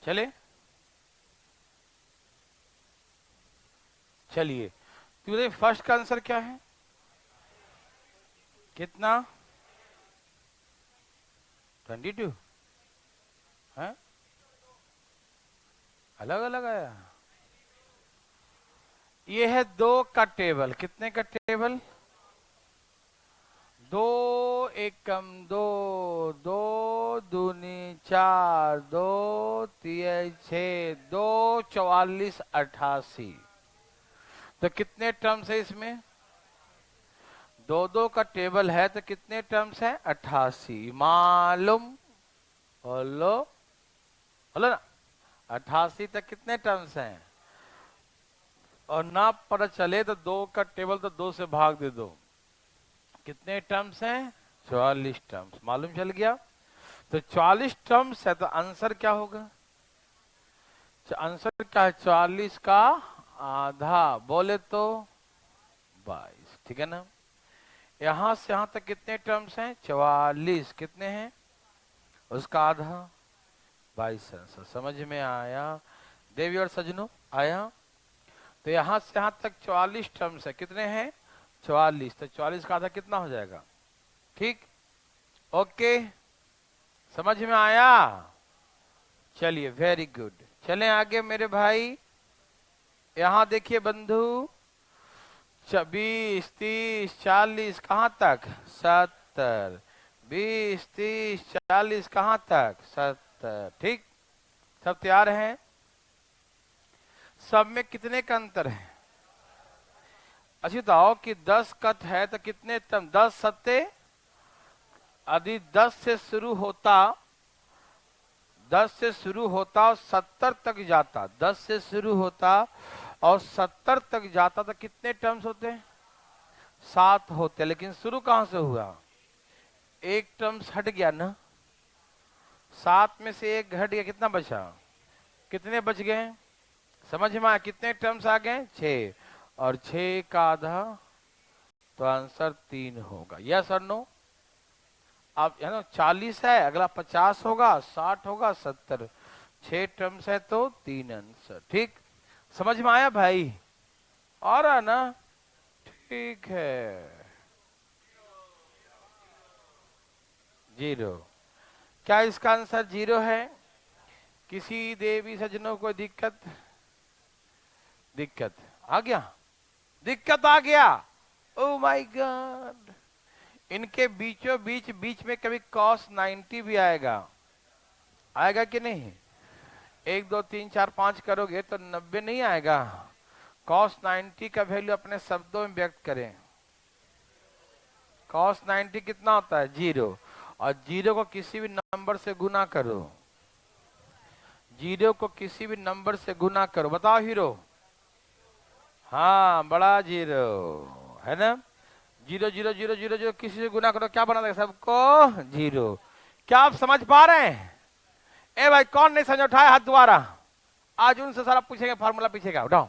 चले, चलिए। तो बताइए फर्स्ट का आंसर क्या है? कितना? 22 है? अलग अलग आया। ये है दो का टेबल। कितने का टेबल? दो एकम दो, दो दूनी चार, दो तिय छः, दो 44 88। तो कितने टर्म्स है इसमें? दो दो का टेबल है तो कितने टर्म्स है? 88। मालूम? बोलो, बोलो ना। 88 तक कितने टर्म्स हैं? और ना पता चले तो दो का टेबल तो दो से भाग दे दो। कितने टर्म्स हैं? 44 टर्म्स। मालूम चल गया? तो 44 टर्म्स है तो आंसर क्या होगा? आंसर क्या है? 44 का आधा बोले तो 22। ठीक है ना? यहां से यहां तक कितने टर्म्स हैं? 44। कितने हैं? उसका आधा 22। आंसर समझ में आया देवी और सजनों? आया? तो यहां से यहां तक 44 टर्म्स है। कितने हैं? 44। तो 44 का आधा कितना हो जाएगा? ठीक, ओके, समझ में आया? चलिए, वेरी गुड। चलें आगे मेरे भाई। यहां देखिए बंधु, 20 30 40 कहां तक? 70। 20 30 40 कहां तक? 70। ठीक, सब तैयार हैं? सब में कितने का अंतर है? अच्छा बताओ कि 10 कट है तो कितने टर्म? 10 सत्ते, यदि 10 से शुरू होता, 10 से शुरू होता और 70 तक जाता, 10 से शुरू होता और 70 तक जाता तो कितने टर्म्स होते? 7 होते। लेकिन शुरू कहां से हुआ? एक टर्म्स हट गया ना। 7 में से एक घट गया, कितना बचा? कितने बच गए? समझ में आया? कितने टर्म्स आ गए? 6। और 6 का आधा तो आंसर 3 होगा। यस और नो? अब है ना, 40 है, अगला 50 होगा, 60 होगा, 70। 6 टर्म्स है तो 3 आंसर। ठीक, समझ में आया भाई? और है ना? ठीक है। 0। क्या इसका आंसर 0 है? किसी देवी सज्जनों को दिक्कत? दिक्कत आ गया? दिक्कत आ गया? Oh my God! इनके बीचों बीच बीच में कभी cos 90 भी आएगा। आएगा कि नहीं? 1 2 3 4 5 करोगे तो 90 नहीं आएगा। cos 90 का वैल्यू अपने शब्दों में व्यक्त करें। cos 90 कितना होता है? 0। और 0 को किसी भी नंबर से गुना करो। 0 को किसी भी नंबर से गुना करो। बताओ हीरो? हाँ, बड़ा 0 है ना। 0 0 0 0 0 किसी से गुना करो, क्या बना देगा? सबको 0। क्या आप समझ पा रहे हैं? ए भाई, कौन नहीं समझ? उठाए हाथ दोबारा। आज उनसे सारा पूछेंगे फार्मूला पीछे का। उठाओ।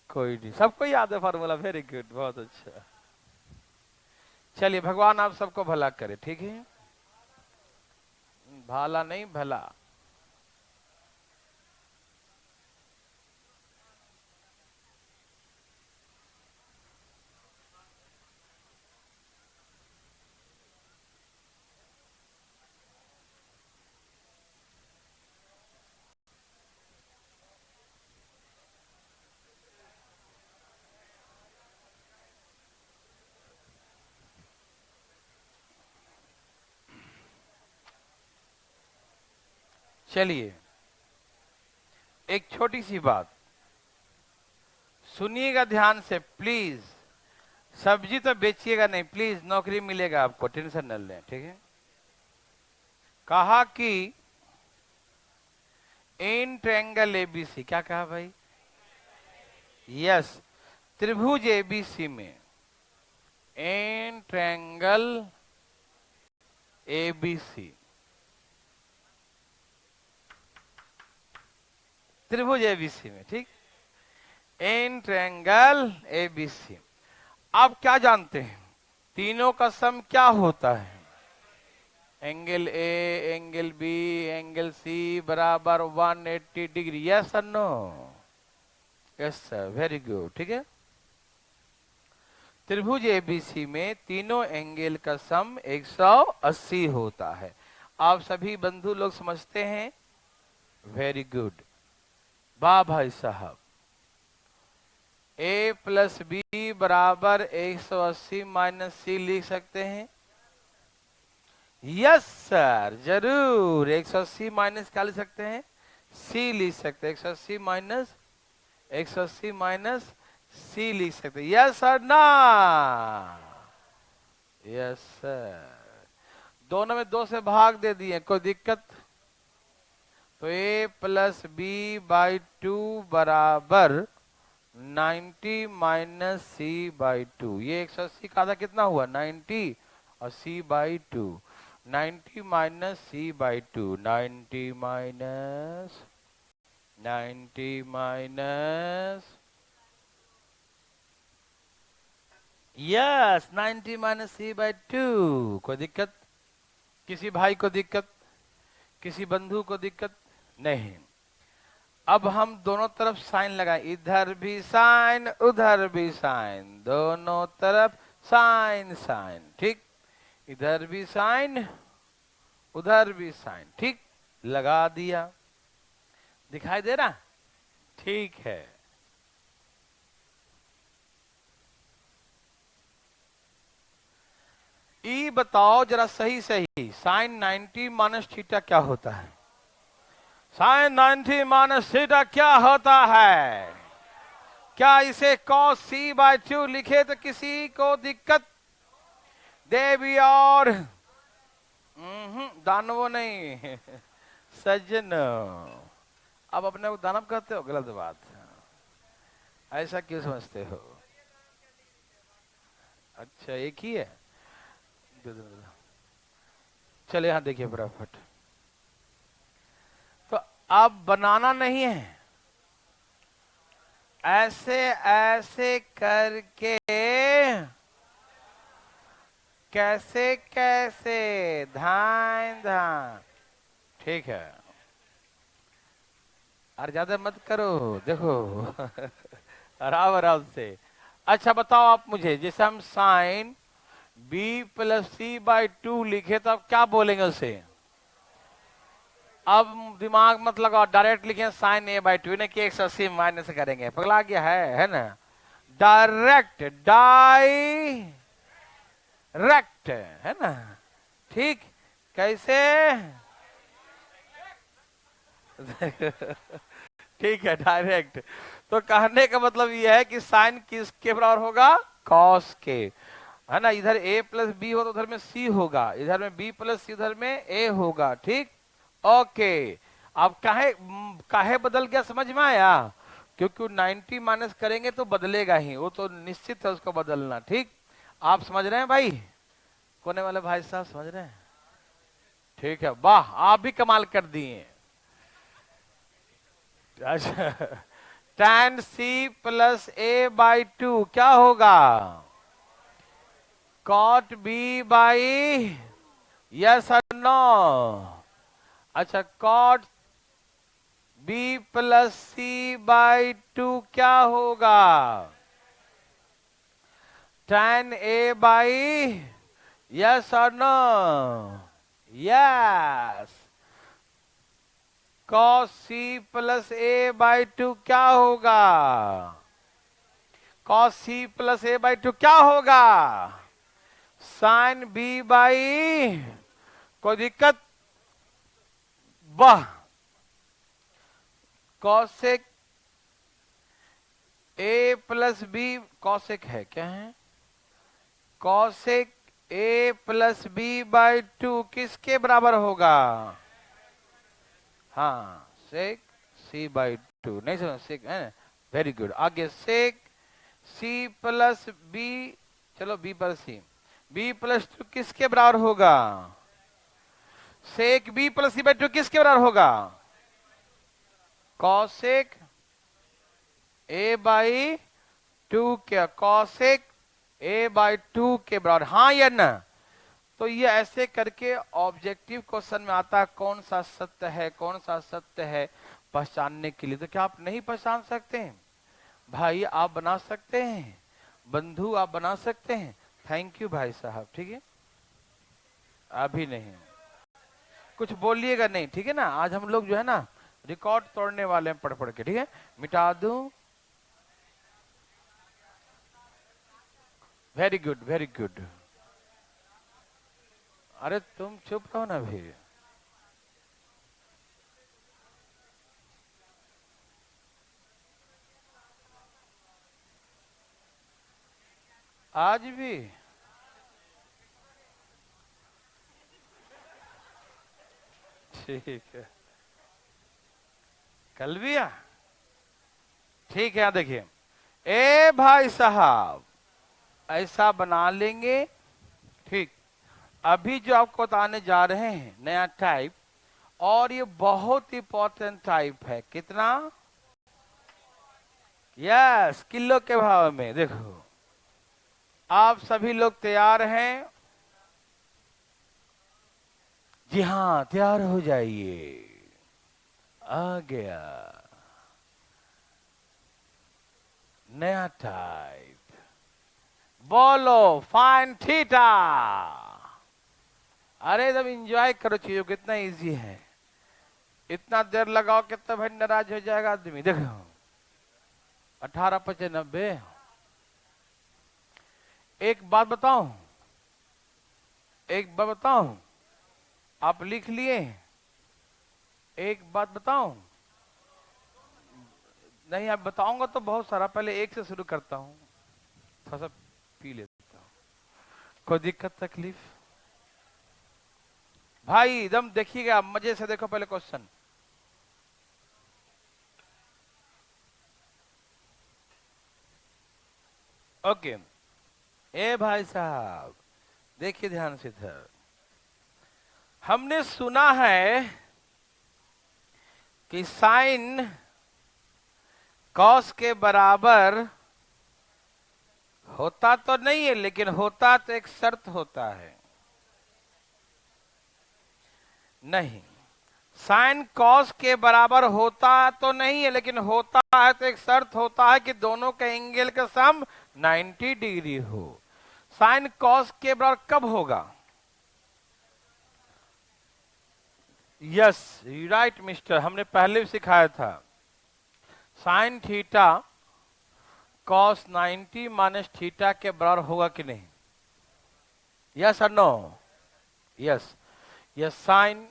कोई नहीं, सबको याद है फार्मूला। वेरी गुड, बहुत अच्छा। चलिए, भगवान आप सबको भला करे। ठीक है, भाला नहीं भला। चलिए एक छोटी सी बात सुनिएगा ध्यान से प्लीज। सब्जी तो बेचिएगा नहीं प्लीज, नौकरी मिलेगा आपको, टेंशन न लें, ठीक है। कहा कि इन ट्रायंगल एबीसी, क्या कहा भाई? यस, त्रिभुज एबीसी में इन ट्रायंगल एबीसी, त्रिभुज एबीसी में, ठीक, इन ट्रायंगल एबीसी। आप क्या जानते हैं तीनों का सम क्या होता है? Angle A, angle B, angle C बराबर 180 डिग्री। यस और no? Yes sir, very good, ठीक है। त्रिभुज एबीसी में तीनों एंगल का सम 180 होता है। आप सभी बंधु लोग समझते हैं? वेरी गुड, वाह भाई साहब। ए प्लस बी बराबर 180 माइनस सी लिख सकते हैं? यस सर, जरूर। 180 माइनस क्या लिख सकते हैं? सी लिख सकते हैं। 180 माइनस 180 माइनस सी लिख सकते हैं। यस सर ना? Yes sir. दोनों में 2 से भाग दे दिए, कोई दिक्कत? तो ए प्लस बी बाई 2 बराबर 90 माइनस सी बाई 2। ये 180 का आधा कितना हुआ? 90 और C by 2। 90 minus C by 2, 90 minus 90 minus, yes 90 minus C by 2। कोई दिक्कत? किसी भाई को दिक्कत? किसी बंधु को दिक्कत? नहीं। अब हम दोनों तरफ साइन लगाएं, इधर भी साइन उधर भी साइन, दोनों तरफ साइन साइन, ठीक। इधर भी साइन उधर भी साइन, ठीक, लगा दिया। दिखाई दे रहा? ठीक है। ई बताओ जरा सही सही, साइन 90 माइनस थीटा क्या होता है? साइन 90 माइनस थीटा क्या होता है? क्या इसे cos c बाय 2 लिखे तो किसी को दिक्कत? देवी और दानवों नहीं सज्जन। अब अपने को दानव कहते हो, गलत बात। ऐसा क्यों समझते हो? अच्छा एक ही है। चले यहां देखिए फटाफट। तो अब बनाना नहीं है, ऐसे ऐसे करके, कैसे कैसे, धान धान, ठीक है। और ज्यादा मत करो, देखो आराम आराम से। अच्छा बताओ आप मुझे, जैसे हम sine b plus C by 2 लिखे तो आप क्या बोलेंगे उसे? अब दिमाग मत लगाओ, डायरेक्ट लिखे साइन a बाई 2, कि 180 माइनस करेंगे, पगला गया है ना? डायरेक्ट, डायरेक्ट, है ना? ठीक, कैसे? ठीक है, डायरेक्ट। तो कहने का मतलब यह है कि साइन किसके बराबर होगा? कॉस के, है ना? इधर a प्लस बी हो तो उधर में c होगा, इधर में b प्लस सी उधर में a होगा, ठीक। ओके, अब काहे बदल गया, समझ में आया? क्योंकि 90 माइनस करेंगे तो बदलेगा ही, वो तो निश्चित है उसको बदलना, ठीक। आप समझ रहे हैं भाई? कोने वाले भाई साहब समझ रहे हैं? ठीक है, वाह, आप भी कमाल कर दिए। अच्छा, tan c plus a by 2 क्या होगा? cot b बाई, यस और नो? अच्छा, cot b plus C by 2 क्या होगा? tan a बाई, यस और no? Yes. cos c plus a by 2 क्या होगा? cos c plus a by 2 क्या होगा? sin b बाई, कोई दिक्कत? वाह, cosec A plus B, cosec है क्या है, cosec A plus B by 2 किसके बराबर होगा, हाँ सेक सी बाई 2, नहीं समझ सेक है, वेरी गुड। आगे सेक सी प्लस बी, चलो बी प्लस सी, बी प्लस 2 किसके बराबर होगा, सेक बी प्लस सी बाई 2 किसके बराबर होगा, कॉसेक ए बाई 2 क्या, कॉसेक ए बाई 2 के बराबर, हाँ या ना। तो ये ऐसे करके ऑब्जेक्टिव क्वेश्चन में आता है कौन सा सत्य है कौन सा सत्य है पहचानने के लिए। तो क्या आप नहीं पहचान सकते हैं, भाई आप बना सकते हैं, बंधु आप बना सकते हैं। थैंक यू भाई साहब, ठीक है अभी नहीं, कुछ बोलिएगा नहीं, ठीक है ना। आज हम लोग जो है ना रिकॉर्ड तोड़ने वाले हैं पढ़ पढ़ के, ठीक है। मिटा दूं, वेरी गुड वेरी गुड। अरे तुम चुप रहो ना भी, आज भी ठीक है, कल भी आ, ठीक है। यहाँ देखिए, ए भाई साहब ऐसा बना लेंगे, ठीक। अभी जो आपको बताने जा रहे हैं नया टाइप, और ये बहुत इंपॉर्टेंट टाइप है। कितना, यस किलो के भाव में। देखो आप सभी लोग तैयार हैं, जी हाँ तैयार हो जाइए। आ गया नया टाइप, बोलो फाइन थीटा। अरे जब इंजॉय करो चीजों को, कितना इजी है, इतना देर लगाओ कितना भाई नाराज हो जाएगा आदमी। देखो 1895। एक बात बताऊं, एक बात बताऊं, आप लिख लिए, एक बात बताऊं, नहीं आप बताऊंगा तो बहुत सारा, पहले एक से शुरू करता हूं, थोड़ा सा पी लेता हूं, कोई दिक्कत तकलीफ भाई एकदम देखिएगा मजे से। देखो पहले क्वेश्चन, ओके। ए भाई साहब देखिए ध्यान से इधर, हमने सुना है कि साइन कॉस के बराबर होता तो नहीं है, लेकिन होता तो एक शर्त होता है, नहीं साइन कॉस के बराबर होता तो नहीं है, लेकिन होता है तो एक शर्त होता है कि दोनों के एंगल का सम 90 डिग्री हो। साइन कॉस के बराबर कब होगा, यस राइट मिस्टर, हमने पहले भी सिखाया था। Sine theta cos 90 minus theta के बराबर होगा कि नहीं, यस और no, yes. Yes sine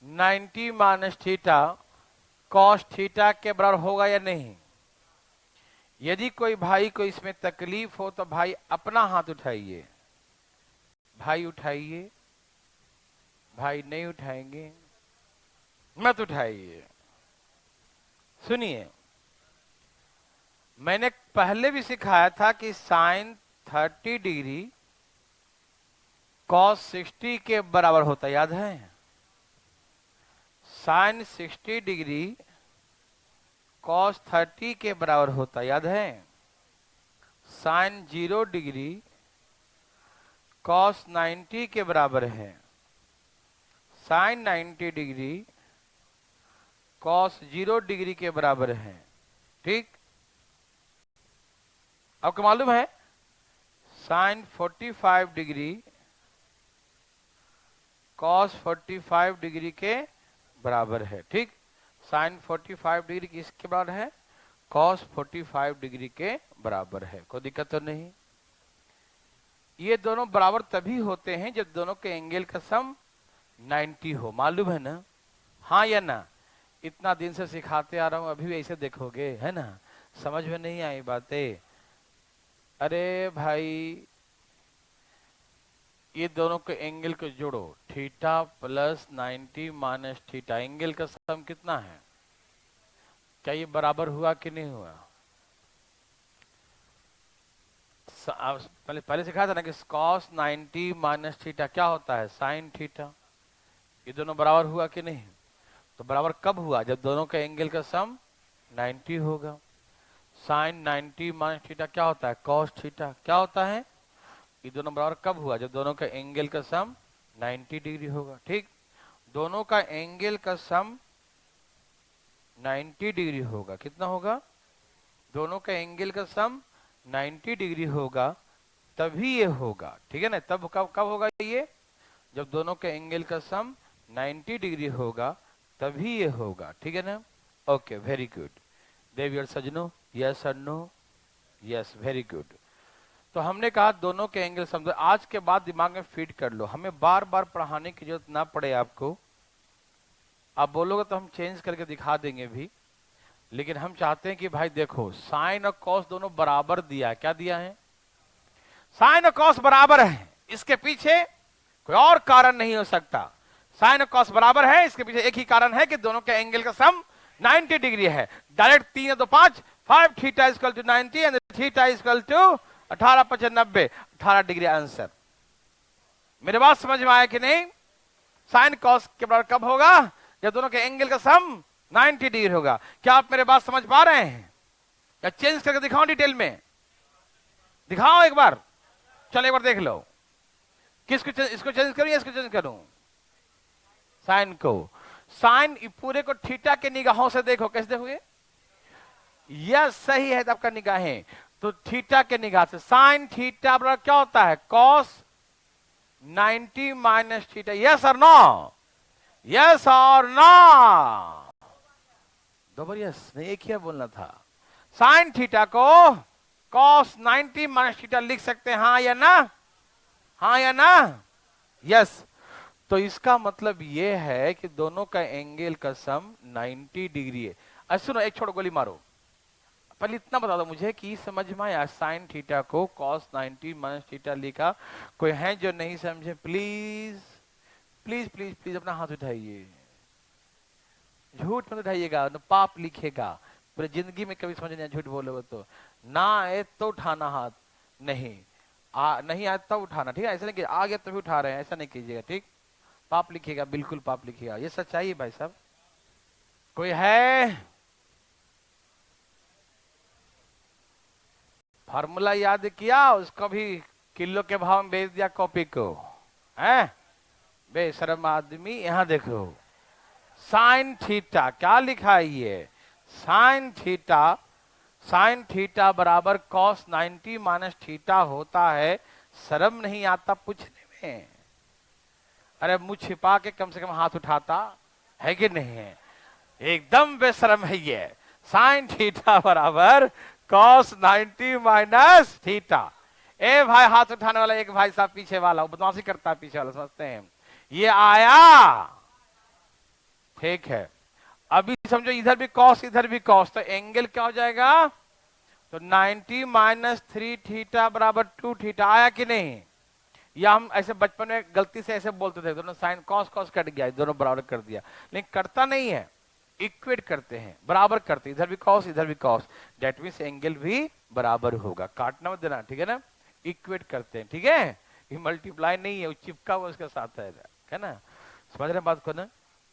90 minus theta cos theta के बराबर होगा या नहीं। यदि कोई भाई को इसमें तकलीफ हो तो भाई अपना हाथ उठाइए, भाई उठाइए, भाई नहीं उठाएंगे मत उठाइए। सुनिए, मैंने पहले भी सिखाया था कि साइन 30 डिग्री कॉस 60 के बराबर होता, याद है। साइन 60 डिग्री कॉस 30 के बराबर होता, याद है। साइन 0 डिग्री कॉस 90 के बराबर है। साइन 90 डिग्री कॉस 0 डिग्री के बराबर है, ठीक। आपको मालूम है साइन 45 डिग्री कॉस 45 डिग्री के बराबर है, ठीक। साइन 45 डिग्री किसके बराबर है, कॉस 45 डिग्री के बराबर है। कोई दिक्कत तो नहीं। ये दोनों बराबर तभी होते हैं जब दोनों के एंगल का सम 90 हो, मालूम है ना? हाँ या ना? इतना दिन से सिखाते आ रहा हूं, अभी भी ऐसे देखोगे, है ना? समझ में नहीं आई बातें? अरे भाई, ये दोनों के एंगल को जोड़ो, theta plus 90 minus theta, angle का सम कितना है? क्या ये बराबर हुआ कि नहीं हुआ? पहले पहले सिखाया था ना कि cos 90 माइनस थीटा क्या होता है? Sine theta. ये दोनों बराबर हुआ कि नहीं? तो बराबर कब हुआ? जब दोनों का एंगल का सम 90 होगा। साइन 90 माइनस थीटा क्या होता है? Cos theta. क्या होता है? ये दोनों बराबर कब हुआ? जब दोनों का एंगल का सम 90 डिग्री होगा। ठीक, दोनों का एंगल का सम 90 डिग्री होगा। कितना होगा? दोनों का एंगल का सम 90 डिग्री होगा, तभी ये होगा। ठीक है ना? तब कब कब होगा ये? जब दोनों का एंगल का सम 90 डिग्री होगा, तभी ये होगा। ठीक है ना? Okay, very good. देवियर सजनो, यस और नो? Yes, very good. तो हमने कहा दोनों के एंगल समझो। आज के बाद दिमाग में फीड कर लो, हमें बार बार पढ़ाने की जरूरत ना पड़े आपको। आप बोलोगे तो हम चेंज करके दिखा देंगे भी, लेकिन हम चाहते हैं कि भाई देखो, साइन और कॉस दोनों बराबर दिया है। क्या दिया है? साइन और कॉस बराबर है, इसके पीछे कोई और कारण नहीं हो सकता। साइन और कॉस बराबर है, इसके पीछे एक ही कारण है कि दोनों के एंगल का सम 90 डिग्री है। Direct 3 2 5 5 theta equal to 90 and theta equal to 18 5 90, 18 degree answer. मेरे बात समझ में आया कि नहीं? साइन कॉस के बराबर कब होगा? जब दोनों के एंगल का सम 90 डिग्री होगा। क्या आप मेरे बात समझ पा रहे हैं? या चेंज करके दिखाओ डिटेल में? दिखाओ एक बार, चलो एक बार देख लो। किसको इसको चेंज करूं या इसको चेंज करूं? साइन को। साइन पूरे को थीटा के निगाहों से देखो। कैसे देखोगे? यस, सही है आपका निगाहें। तो थीटा के निगाह से साइन थीटा बराबर क्या होता है? Cos 90 minus theta. यस और नो? यस और नो? दो बार यस नहीं, एक ही बोलना था। साइन थीटा को कॉस 90 माइनस थीटा लिख सकते हैं, हाँ या ना? हाँ या ना? यस। तो इसका मतलब यह है कि दोनों का एंगल का सम 90 डिग्री है। अच्छा सुनो, एक छोड़ गोली मारो। पहले इतना बता दो मुझे कि समझ में आया साइन थीटा को कॉस 90 माइनस थीटा लिखा? कोई है जो नहीं समझे? प्लीज प्लीज प्लीज प्लीज अपना हाथ उठाइए। झूठ मत उठाइएगा, न पाप लिखेगा। पूरी जिंदगी में कभी समझ नहीं, झूठ बोलोगे तो। ना आए तो उठाना हाथ, नहीं नहीं आए तब उठाना। ठीक है? ऐसा नहीं कि आ गया तभी उठा रहे हैं, ऐसा नहीं कीजिएगा। ठीक, पाप लिखिएगा, बिल्कुल पाप लिखिएगा। ये सच्चाई है भाई साहब। कोई है? फार्मूला याद किया, उसको भी किलो के भाव में बेच दिया कॉपी को, है बेशरम आदमी। यहां देखो, साइन थीटा क्या लिखा है ये? साइन थीटा, साइन थीटा बराबर कॉस 90 माइनस थीटा होता है। शर्म नहीं आता पूछने में? अरे मुंह छिपा के कम से कम हाथ उठाता है कि नहीं है? एकदम बेशरम है ये। साइन थीटा बराबर कॉस 90 माइनस थीटा। ए भाई, हाथ उठाने वाला एक भाई साहब पीछे वाला, वो बदमाशी करता है पीछे वाला, समझते हैं ये आया? ठीक है, अभी समझो, इधर भी कॉस इधर भी कॉस, तो एंगल क्या हो जाएगा? तो 90 माइनस 3 थीटा बराबर 2 थीटा। आया कि नहीं? या हम ऐसे बचपन में गलती से ऐसे बोलते थे, दोनों साइन कॉस कॉस कट गया, दोनों बराबर कर दिया। लेकिन करता नहीं है, इक्वेट करते हैं, बराबर करते हैं। इधर भी कॉस इधर भी कॉस, डेट मीन्स एंगल भी बराबर होगा। काटना मत देना, ठीक है ना? इक्वेट करते हैं, ठीक है? ये मल्टीप्लाई नहीं है, वो चिपका हुआ उसके साथ है ना? समझ रहे बात को ना?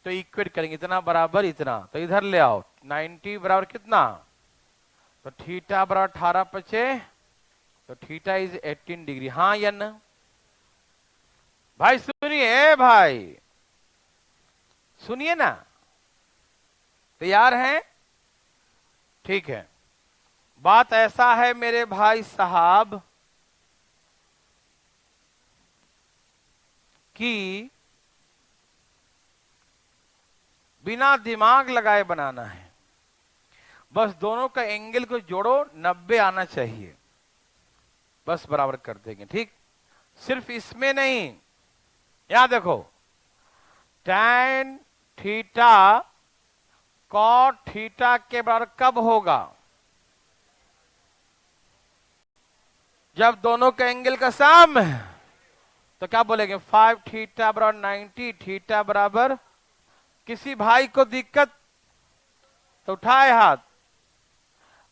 तो इक्वेट करेंगे, इतना बराबर इतना, तो इधर ले आओ। 90 बराबर कितना? तो थीटा बराबर 18 पचे, तो थीटा इज 18 डिग्री। हाँ या ना? भाई सुनिए, भाई सुनिए ना, तैयार हैं? ठीक है, बात ऐसा है मेरे भाई साहब कि बिना दिमाग लगाए बनाना है। बस दोनों का एंगल को जोड़ो, 90 आना चाहिए, बस बराबर कर देंगे। ठीक, सिर्फ इसमें नहीं, यहां देखो, tan थीटा cot थीटा के बराबर कब होगा? जब दोनों के एंगल का सम। तो क्या बोलेंगे? 5 थीटा बराबर 90, थीटा बराबर। किसी भाई को दिक्कत तो उठाए हाथ।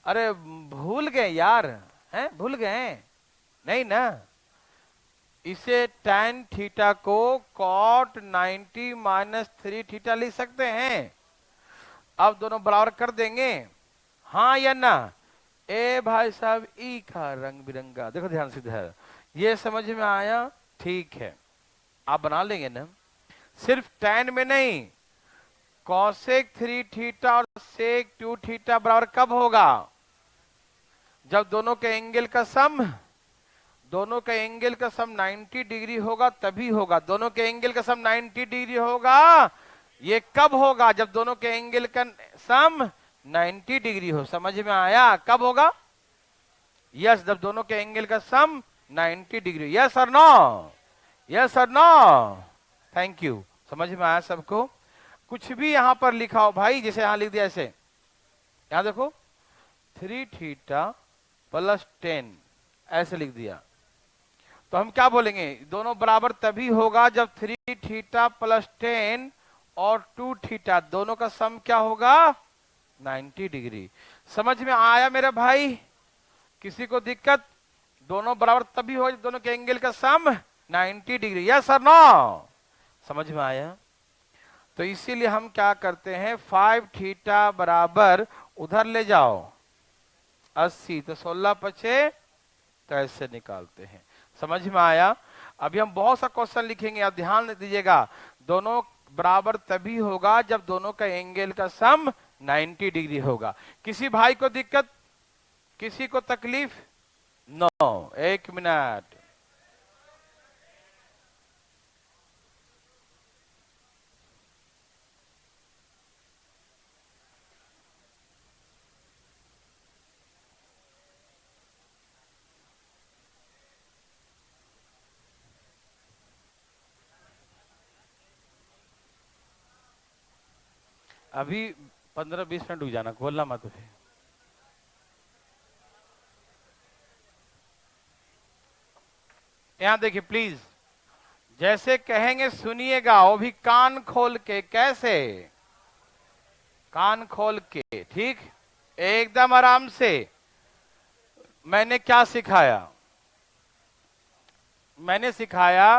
अरे भूल गए यार, हैं? भूल गए? नहीं ना। इसे tan थीटा को cot 90 माइनस 3 थीटा लिख सकते हैं। अब दोनों बराबर कर देंगे, हाँ या ना? ए भाई साहब, ई का रंग बिरंगा, देखो ध्यान से इधर, ये समझ में आया? ठीक है, आप बना लेंगे ना। सिर्फ tan में नहीं, cosec 3 थीटा और sec 2 थीटा बराबर कब होगा? जब दोनों के एंगल का सम, दोनों के एंगल का सम 90 डिग्री होगा, तभी होगा। दोनों के एंगल का सम 90 डिग्री होगा, ये कब होगा? जब दोनों के एंगल का सम 90 डिग्री हो। समझ में आया? कब होगा? यस, जब दोनों के एंगल का सम 90 डिग्री। यस और नो? यस और नो? Thank you. समझ में आया सबको? कुछ भी यहां पर लिखा हो भाई, जैसे यहां लिख दिया ऐसे, यहां देखो 3 थीटा प्लस 10 ऐसे लिख दिया, तो हम क्या बोलेंगे? दोनों बराबर तभी होगा जब 3 थीटा प्लस 10 और 2 थीटा दोनों का सम क्या होगा? 90 डिग्री। समझ में आया मेरे भाई? किसी को दिक्कत? दोनों बराबर तभी हो जब दोनों के एंगल का सम 90 डिग्री। यस और नो? समझ में आया? तो इसीलिए हम क्या करते हैं, 5 थीटा बराबर उधर ले जाओ 80, तो 16 बचे, तो ऐसे निकालते हैं। समझ में आया? अभी हम बहुत सा क्वेश्चन लिखेंगे, आप ध्यान दीजिएगा। दोनों बराबर तभी होगा जब दोनों का एंगल का सम 90 डिग्री होगा। किसी भाई को दिक्कत? किसी को तकलीफ? नो। एक मिनट, अभी 15-20 मिनट रुक जाना, खोलना मत फिर। यहां देखिए प्लीज, जैसे कहेंगे सुनिएगा, वो भी कान खोल के। कैसे? कान खोल के, ठीक, एकदम आराम से। मैंने क्या सिखाया? मैंने सिखाया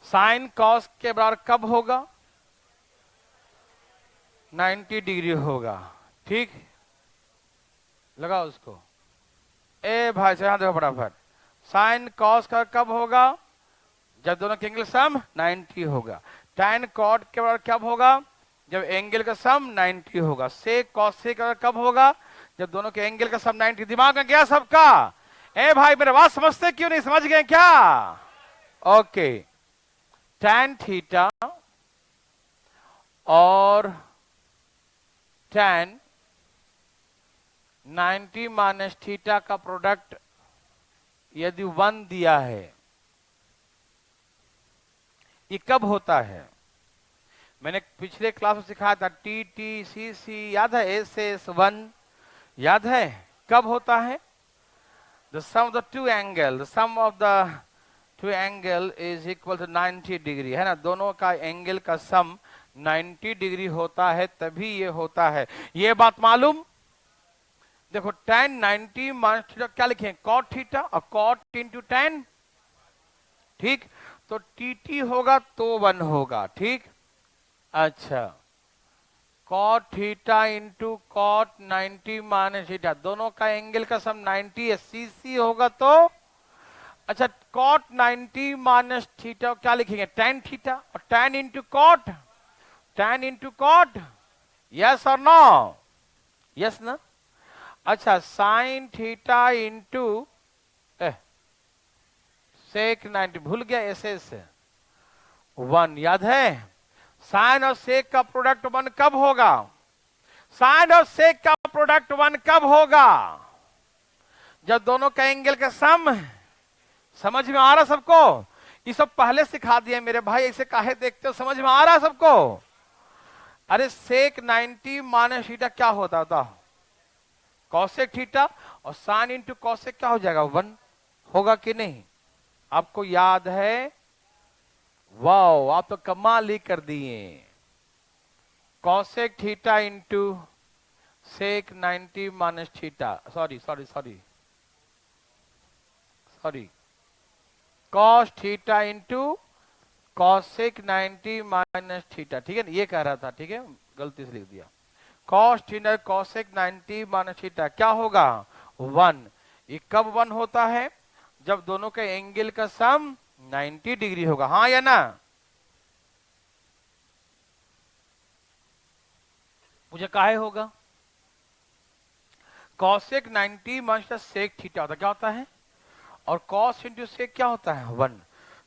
साइन कॉस के बराबर कब होगा? 90 डिग्री होगा, ठीक। लगाओ उसको। ए भाई से यहां देखो फटाफट, साइन कॉस का कब होगा? जब दोनों के एंगल सम 90 होगा। tan कॉट के बराबर कब होगा? जब एंगल का सम 90 होगा। सेक कॉस से के बराबर कब होगा? जब दोनों के एंगल का सम 90। दिमाग में गया सबका? ए भाई मेरे बात समझते क्यों नहीं? समझ गए क्या? ओके, tan थीटा और tan 90 माइनस थीटा का प्रोडक्ट यदि 1 दिया है, ये कब होता है? मैंने पिछले क्लास में सिखाया था, टी टी सी सी, याद है? एस एस 1, याद है? कब होता है? The sum of the two angle, the sum of the two angle is equal to 90 degree, है ना? दोनों का एंगल का सम 90 डिग्री होता है, तभी ये होता है। ये बात मालूम? देखो tan 90 माइनस थीटा क्या लिखें? cot थीटा और cot इंटू tan, ठीक। तो टी होगा तो 1 होगा, ठीक। अच्छा, cot theta into cot 90 minus theta, दोनों का एंगल का सम 90 है, सी होगा तो। अच्छा, cot 90 माइनस थीटा क्या लिखेंगे? tan थीटा और tan into cot, tan into cot। Yes और नो? यस ना? अच्छा, साइन थीटा इंटू सेक 90, भूल गया एस एस 1, याद है? साइन और सेक का प्रोडक्ट 1 कब होगा? साइन और सेक का प्रोडक्ट 1 कब होगा? जब दोनों का एंगल का सम, समझ में आ रहा सबको? ये सब पहले सिखा दिए मेरे भाई, ऐसे काहे देखते हो, समझ में आ रहा है सबको? अरे सेक 90 माइनस थीटा क्या होता था? कॉसेक थीटा, और साइन इंटू कॉसेक क्या हो जाएगा? 1 होगा कि नहीं? आपको याद है? वाह, आप तो कमाल ही कर दिए। Cosec theta into sec 90 minus theta, sorry sorry sorry sorry, cos theta into cosec 90 minus theta, ठीक है ना? ये कह रहा था, ठीक है, गलती से लिख दिया। Cos theta cosec 90 minus theta क्या होगा? 1। ये कब 1 होता है? जब दोनों के एंगल का सम 90 डिग्री होगा, हाँ या ना? मुझे काहे होगा? कॉसेक 90 माइनस सेक थीटा होता, क्या होता है? और कॉस इंटू सेक क्या होता है? 1।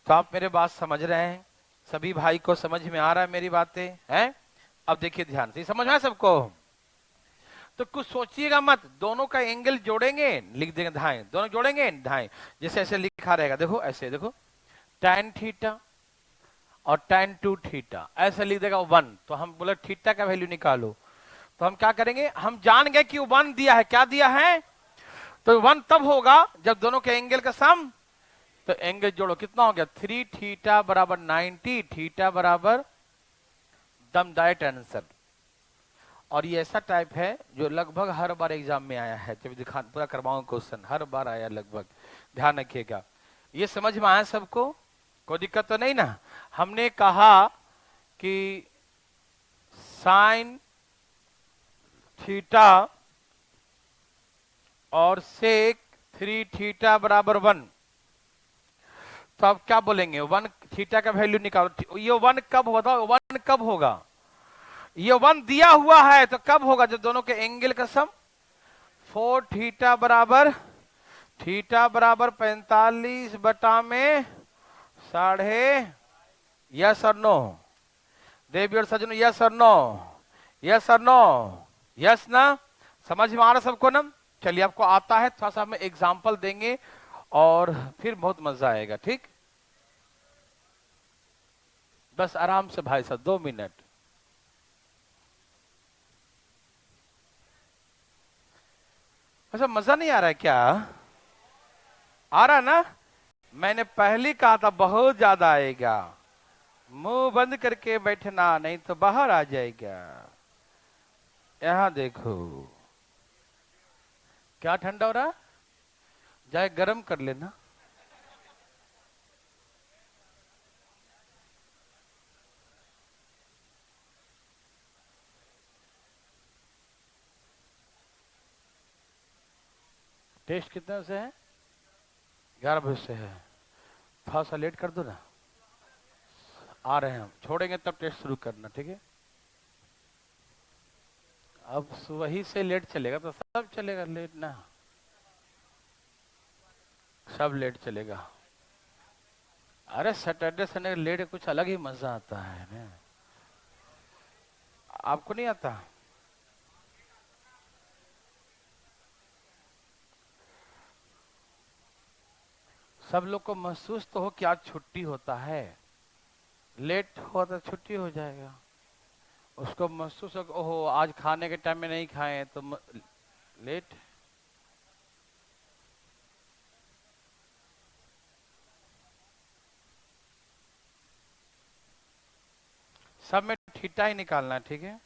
तो आप मेरे बात समझ रहे हैं? सभी भाई को समझ में आ रहा है मेरी बातें हैं? अब देखिए ध्यान से, समझ में आया सबको? तो कुछ सोचिएगा मत, दोनों का एंगल जोड़ेंगे, लिख देंगे धाएं, दोनों जोड़ेंगे धाएं, जैसे ऐसे लिखा रहेगा, देखो ऐसे, देखो tan थीटा और tan 2 थीटा, ऐसे लिख देगा 1। तो हम बोले थीटा का वैल्यू निकालो, तो हम क्या करेंगे? हम जान गए कि 1 दिया है, क्या दिया है? तो 1 तब होगा जब दोनों के एंगल का सम, तो एंगल जोड़ो, कितना हो गया? 3 थीटा बराबर 90, थीटा बराबर दम डाइट आंसर। और ये ऐसा टाइप है जो लगभग हर बार एग्जाम में आया है, जब दिखा पूरा करवाऊंगा क्वेश्चन, हर बार आया लगभग, ध्यान रखिएगा। ये समझ में आया सबको? कोई दिक्कत तो नहीं ना? हमने कहा कि साइन थीटा और सेक 3 थीटा बराबर 1, तो आप क्या बोलेंगे? 1 थीटा का वैल्यू निकालो। ये 1 कब होगा? 1 कब होगा? ये 1 दिया हुआ है, तो कब होगा? जब दोनों के एंगल का सम 4 थीटा बराबर 45 बटा में साढ़े, यस और नो? देवी और सजनो, यस और नो? यस और नो? यस ना? समझ में आ रहा सबको ना? चलिए, आपको आता है, थोड़ा सा हम एग्जाम्पल देंगे और फिर बहुत मजा आएगा, ठीक? बस आराम से भाई साहब, 2 मिनट। ऐसा मजा नहीं आ रहा है क्या? आ रहा ना? मैंने पहले कहा था बहुत ज्यादा आएगा। मुंह बंद करके बैठना, नहीं तो बाहर आ जाएगा। यहां देखो, क्या ठंडा हो रहा? जाए गरम कर लेना। टेस्ट कितने से है? 11 बजे से है। थोड़ा सा लेट कर दो ना, आ रहे हैं हम, छोड़ेंगे तब टेस्ट शुरू करना, ठीक है? अब वही से लेट चलेगा तो सब चलेगा लेट ना, सब लेट चलेगा। अरे सैटरडे संडे लेट कुछ अलग ही मजा आता है ना। आपको नहीं आता? सब लोग को महसूस तो हो कि आज छुट्टी होता है, लेट हुआ तो छुट्टी हो जाएगा। उसको महसूस हो, ओहो आज खाने के टाइम में नहीं खाए तो लेट। सब में थीटा ही निकालना है, ठीक है?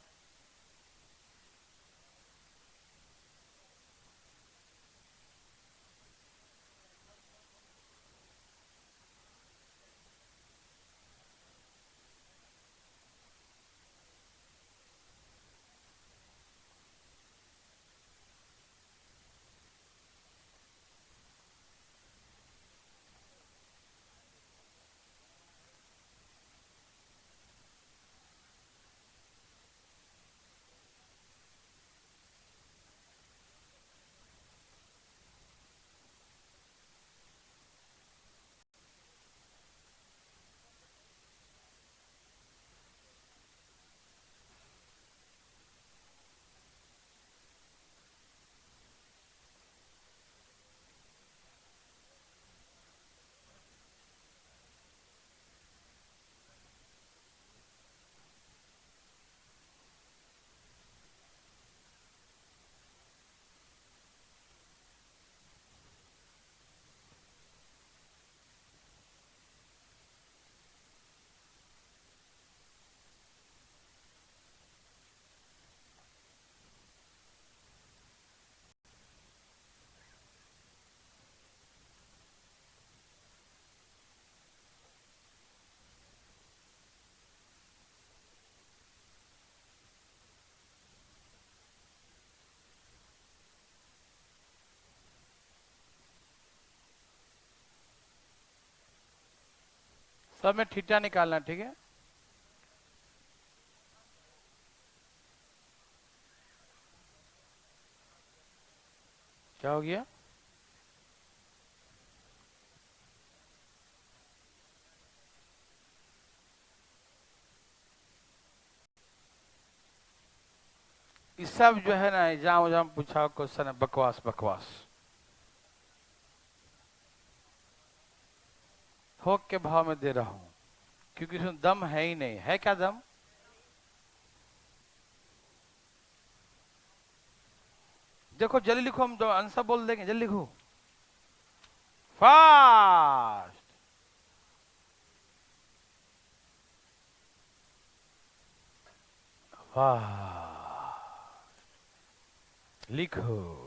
सब में थीटा निकालना, ठीक है। क्या हो गया? इस सब जो है ना एग्जाम उजाम पूछा क्वेश्चन है, बकवास बकवास। थोक के भाव में दे रहा हूं क्योंकि इसमें दम है ही नहीं। है क्या दम? देखो जल्दी लिखो, हम जो आंसर बोल देंगे, जल्दी लिखो फास्ट। वाह, लिखो।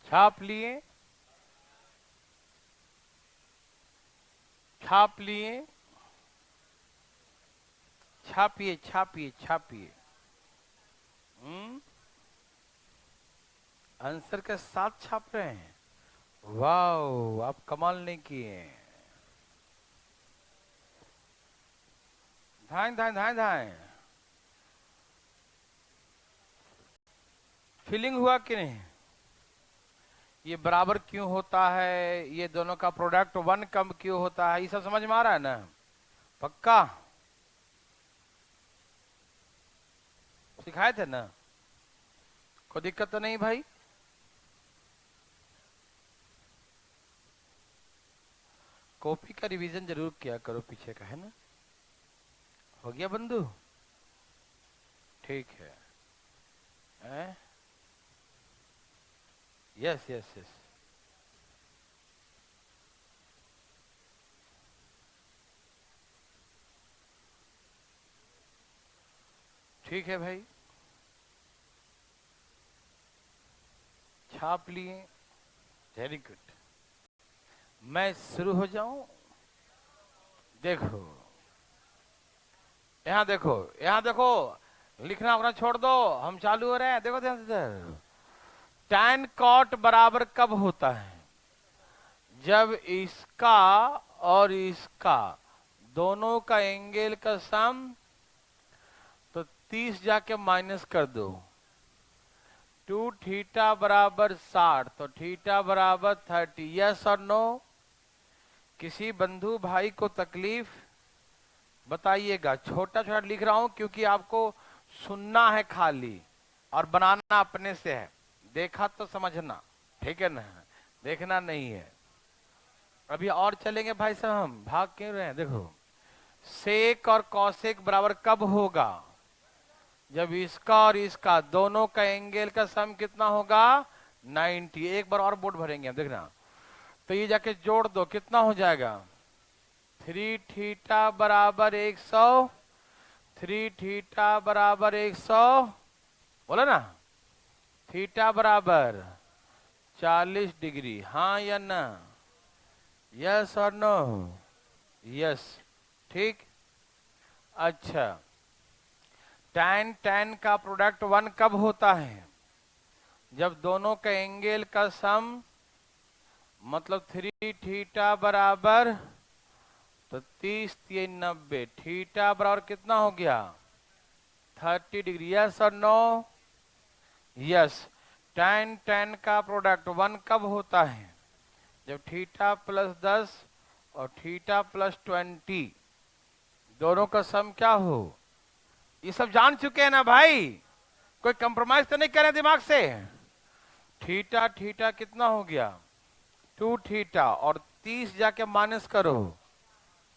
छाप लिए, छाप लिए, छापिए छापिए छापिए। आंसर के साथ छाप रहे हैं। वाह, आप कमाल नहीं किए। धाए धाए धाए धाए। फीलिंग हुआ कि नहीं? ये बराबर क्यों होता है, ये दोनों का प्रोडक्ट वन कम क्यों होता है, ये सब समझ में आ रहा है ना? पक्का सिखाए थे ना? कोई दिक्कत तो नहीं भाई? कॉपी का रिवीजन जरूर किया करो पीछे का, है ना? हो गया बंधु? ठीक है। Yes yes yes. ठीक है भाई, छाप लिए। Very good. मैं शुरू हो जाऊं? देखो यहाँ देखो, यहाँ देखो, लिखना अपना छोड़ दो, हम चालू हो रहे हैं। देखो ध्यान से, टैन कॉट बराबर कब होता है? जब इसका और इसका दोनों का एंगल का सम, तो 30 जाके माइनस कर दो, 2 थीटा बराबर 60, तो थीटा बराबर 30। यस और नो? किसी बंधु भाई को तकलीफ बताइएगा। छोटा छोटा लिख रहा हूं क्योंकि आपको सुनना है खाली, और बनाना अपने से है। देखा तो समझना, ठीक है ना? देखना नहीं है। अभी और चलेंगे भाई साहब, हम भाग क्यों रहे हैं? देखो, सेक और कौसेक बराबर कब होगा? जब इसका और इसका दोनों का एंगल का सम कितना होगा? 90। एक बार और बोर्ड भरेंगे हम, देखना। तो ये जाके जोड़ दो, कितना हो जाएगा? 3 थीटा बराबर 100, 3 थीटा बराबर 100, बोला ना? थीटा बराबर 40 डिग्री, हाँ या ना? यस और नो? यस। ठीक। अच्छा, टैन टैन का प्रोडक्ट वन कब होता है? जब दोनों का एंगल का सम, मतलब 3 थीटा बराबर, तो 30 3 90, थीटा बराबर कितना हो गया? 30 डिग्री। यस और नो? यस। टैन टैन का प्रोडक्ट वन कब होता है? जब थीटा प्लस 10 और थीटा प्लस 20 दोनों का सम क्या हो, ये सब जान चुके हैं ना भाई, कोई कंप्रोमाइज तो नहीं कर रहे दिमाग से। थीटा थीटा कितना हो गया 2 थीटा, और 30 जाके माइनस करो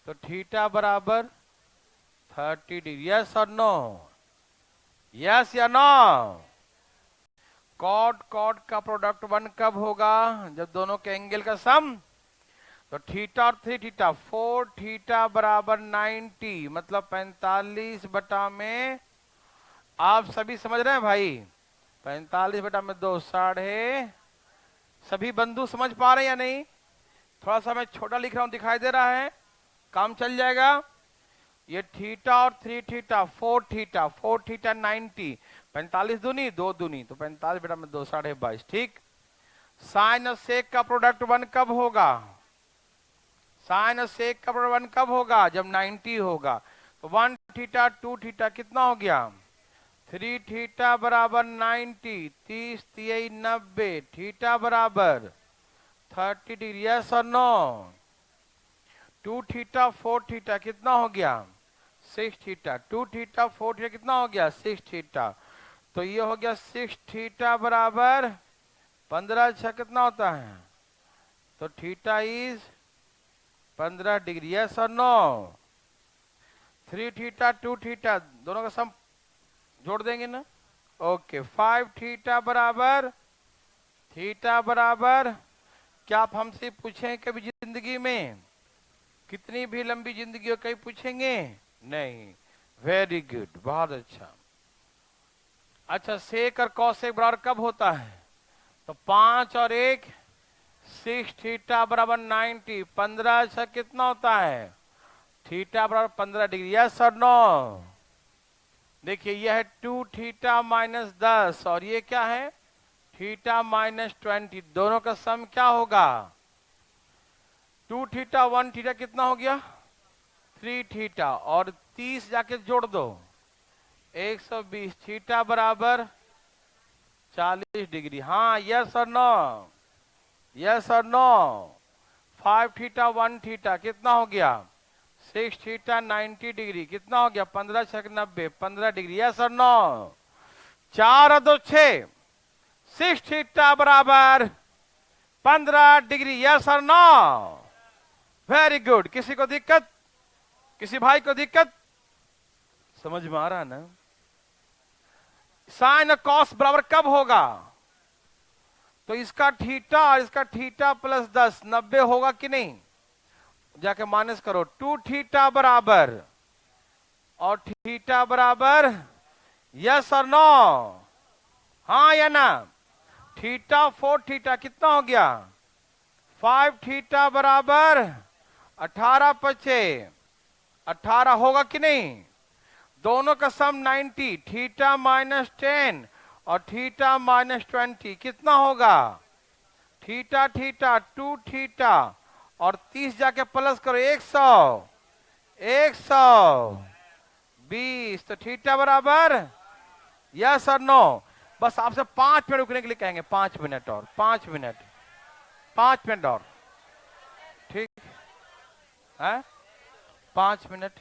तो थीटा बराबर 30 डिग्री। यस और नो, यस या नो। कॉट कॉट का प्रोडक्ट 1 कब होगा, जब दोनों के एंगल का सम। तो थीटा और 3 थीटा, 4 थीटा बराबर 90, मतलब 45 बटा में, आप सभी समझ रहे हैं भाई, 45 बटा में 2 साढ़े। सभी बंधु समझ पा रहे हैं या नहीं, थोड़ा सा मैं छोटा लिख रहा हूं, दिखाई दे रहा है, काम चल जाएगा। ये थीटा और 3 थीटा, 4 थीटा, 4 थीटा 90, 45 दूनी 2 दूनी, तो 45 बटा में 2 साढ़े 22, ठीक। साइन और सेक का प्रोडक्ट 1 कब होगा, साइन और सेक का प्रोडक्ट 1 कब होगा, जब 90 होगा। तो 1 थीटा 2 थीटा कितना हो गया 3 थीटा बराबर 90, 30 3 90, थीटा बराबर 30 डिग्री। यस और नो। 2 थीटा 4 थीटा कितना हो गया 6 थीटा, 2 थीटा 4 थीटा कितना हो गया 6 थीटा, तो ये हो गया 6 थीटा बराबर 15 6 कितना होता है, तो थीटा इज 15 डिग्री। यस और नो। 3 थीटा 2 थीटा दोनों का सम जोड़ देंगे ना, ओके। 5 थीटा बराबर, थीटा बराबर, क्या आप हमसे पूछें कभी जिंदगी में, कितनी भी लंबी जिंदगी हो कहीं पूछेंगे नहीं। वेरी गुड, बहुत अच्छा। अच्छा, सेक और कॉसेक बराबर कब होता है, तो 5 और 1 6 थीटा बराबर 90, 15 6 कितना होता है, थीटा बराबर 15 डिग्री। यस और नो। देखिए यह है 2 थीटा माइनस 10, और ये क्या है थीटा माइनस 20, दोनों का सम क्या होगा 2 थीटा 1 थीटा कितना हो गया 3 थीटा, और 30 जाके जोड़ दो 120, थीटा बराबर 40 डिग्री। हाँ, यस और नो, यस और नो। 5 थीटा 1 थीटा कितना हो गया 6 थीटा 90 डिग्री, कितना हो गया 15 6 90, 15 डिग्री। यस और नो। 4 और 2 6, 6 थीटा बराबर 15 डिग्री। यस और नो। Very good. किसी को दिक्कत, किसी भाई को दिक्कत, समझ में आ रहा है ना। साइन और कॉस बराबर कब होगा, तो इसका थीटा और इसका थीटा प्लस 10 90 होगा कि नहीं, जाके माइनस करो। 2 थीटा बराबर और थीटा बराबर, यस और नो, हाँ या ना। थीटा 4 थीटा कितना हो गया 5 थीटा बराबर 18 पचे 18 होगा कि नहीं, दोनों का सम 90, थीटा माइनस 10 और थीटा माइनस 20 कितना होगा, थीटा थीटा 2 थीटा और 30 जाके प्लस करो 100 120, तो थीटा बराबर, यस और नो। बस आपसे 5 मिनट रुकने के लिए कहेंगे, 5 मिनट और, 5 मिनट, 5 मिनट और, ठीक है 5 मिनट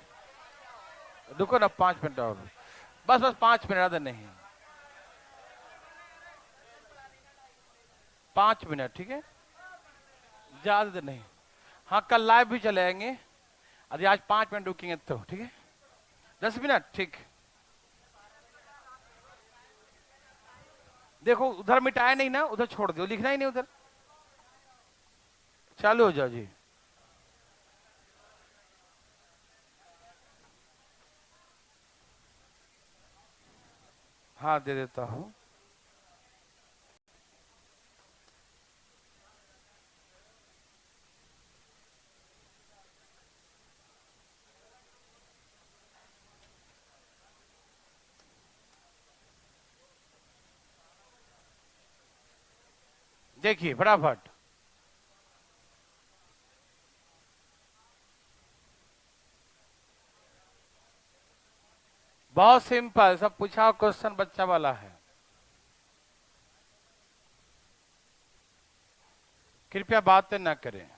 रुको ना, 5 मिनट और, बस बस 5 मिनट, ज्यादा नहीं, 5 मिनट, ठीक है, ज्यादा देर नहीं। हाँ, कल लाइव भी चले आएंगे, अरे आज 5 मिनट रुकेंगे तो ठीक है, 10 मिनट, ठीक। देखो उधर मिटाया नहीं ना, उधर छोड़ दो, लिखना ही नहीं उधर, चालू हो जाओ जी। हाँ दे देता हूं। देखिए फटाफट, बहुत सिंपल, सब पूछा क्वेश्चन बच्चा वाला है, कृपया बातें न करें।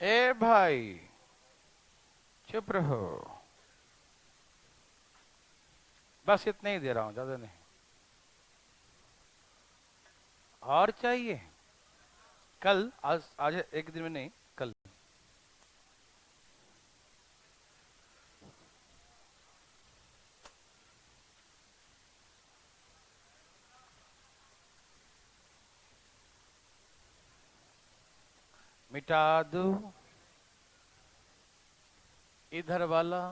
ए भाई चुप रहो, बस इतना ही दे रहा हूं, ज्यादा नहीं। और चाहिए? कल, आज एक दिन में नहीं, कल। मिटा दो इधर वाला।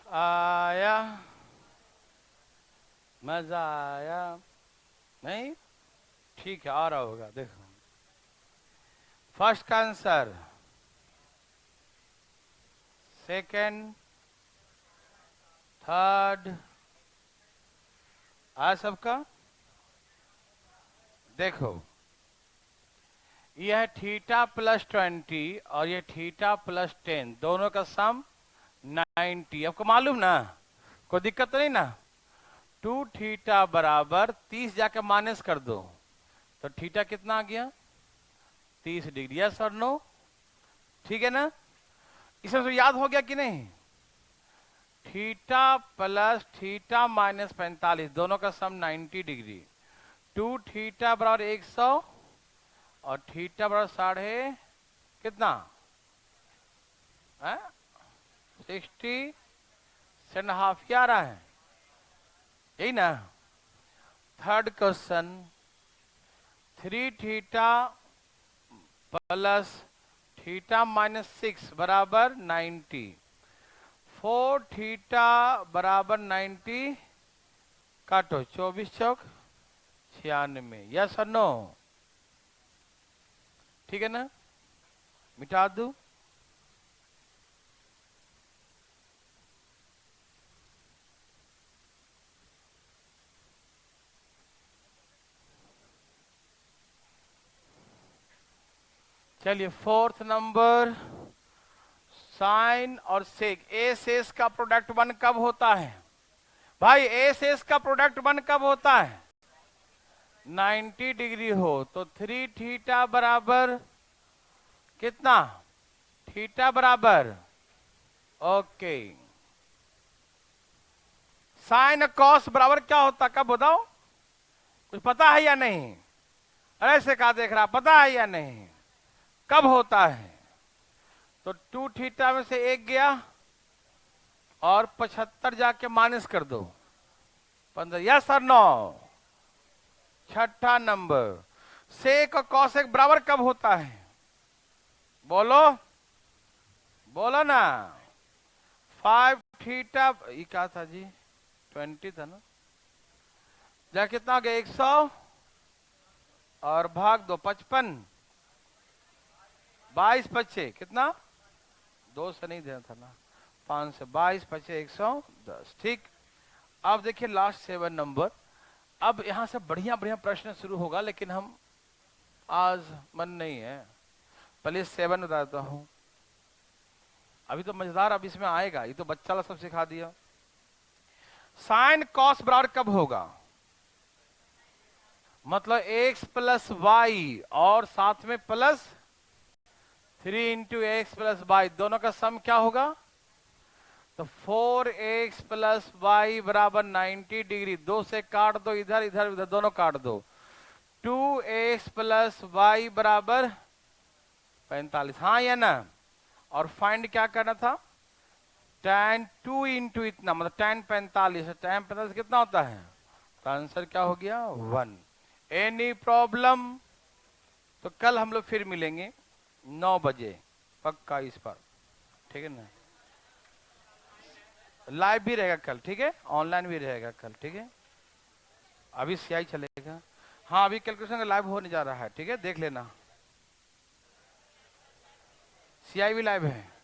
आया मजा आया? नहीं, ठीक है, आ रहा होगा, देखो। फर्स्ट का आंसर, सेकंड, थर्ड, आ सबका। देखो, यह थीटा प्लस 20 और ये थीटा प्लस 10 दोनों का सम 90। आपको मालूम ना, कोई दिक्कत तो नहीं ना। 2 थीटा बराबर 30, जाके माइनस कर दो तो थीटा कितना आ गया? 30 डिग्री। यस और नो? ठीक है ना? इसमें तो याद हो गया कि नहीं? थीटा प्लस थीटा माइनस 45 दोनों का सम 90 डिग्री। 2 थीटा बराबर 100 और थीटा बराबर साढ़े कितना है? 60.5 क्या आ रहा है? यही ना। Third question, 3 theta plus theta minus 6 बराबर 90। 4 थीटा बराबर 90, काटो, 24 चौक 96। यस और नो? ठीक है ना? मिटा दू? चलिए, फोर्थ नंबर, साइन और सेक। ए सेस का प्रोडक्ट 1 कब होता है? भाई ए सेस का प्रोडक्ट 1 कब होता है? 90 डिग्री हो तो 3 थीटा बराबर कितना? थीटा बराबर, ओके। साइन कॉस बराबर क्या होता, कब बताओ? कुछ पता है या नहीं? अरे से कहा देख रहा, पता है या नहीं? कब होता है? तो 2 थीटा में से एक गया और 75 जाके माइनस कर दो, 15। यस और नो? छठा नंबर, सेक और कॉसेक बराबर कब होता है? बोलो, बोलो ना। 5 थीटा, ये क्या था जी? 20 था ना? जा कितना हो गया? 100 और भाग दो 55, 22 पचे कितना? 2 से नहीं देना था ना, 5 से 22 पचे 110। ठीक। अब देखिए लास्ट 7 नंबर। अब यहां से बढ़िया बढ़िया प्रश्न शुरू होगा, लेकिन हम आज मन नहीं है, पहले 7 बता देता हूं। अभी तो मजेदार अब इसमें आएगा, ये तो बच्चा वाला सब सिखा दिया। साइन कॉस बराबर कब होगा? मतलब x प्लस वाई और साथ में plus 3 into X plus Y, दोनों का सम क्या होगा? तो 4x प्लस वाई बराबर 90 डिग्री। 2 से काट दो, इधर इधर इधर दोनों काट दो। 2x प्लस वाई बराबर 45, हाँ या ना? और फाइंड क्या करना था? tan 2 इंटू इतना, मतलब tan 45। tan 45 कितना होता है? तो आंसर क्या हो गया? 1। Any problem? तो कल हम लोग फिर मिलेंगे 9 बजे पक्का इस पर, ठीक है ना? लाइव भी रहेगा कल, ठीक है? ऑनलाइन भी रहेगा कल, ठीक है? अभी सीआई चलेगा। हाँ, अभी कैलकुलेशन लाइव होने जा रहा है, ठीक है? देख लेना। CI भी लाइव है।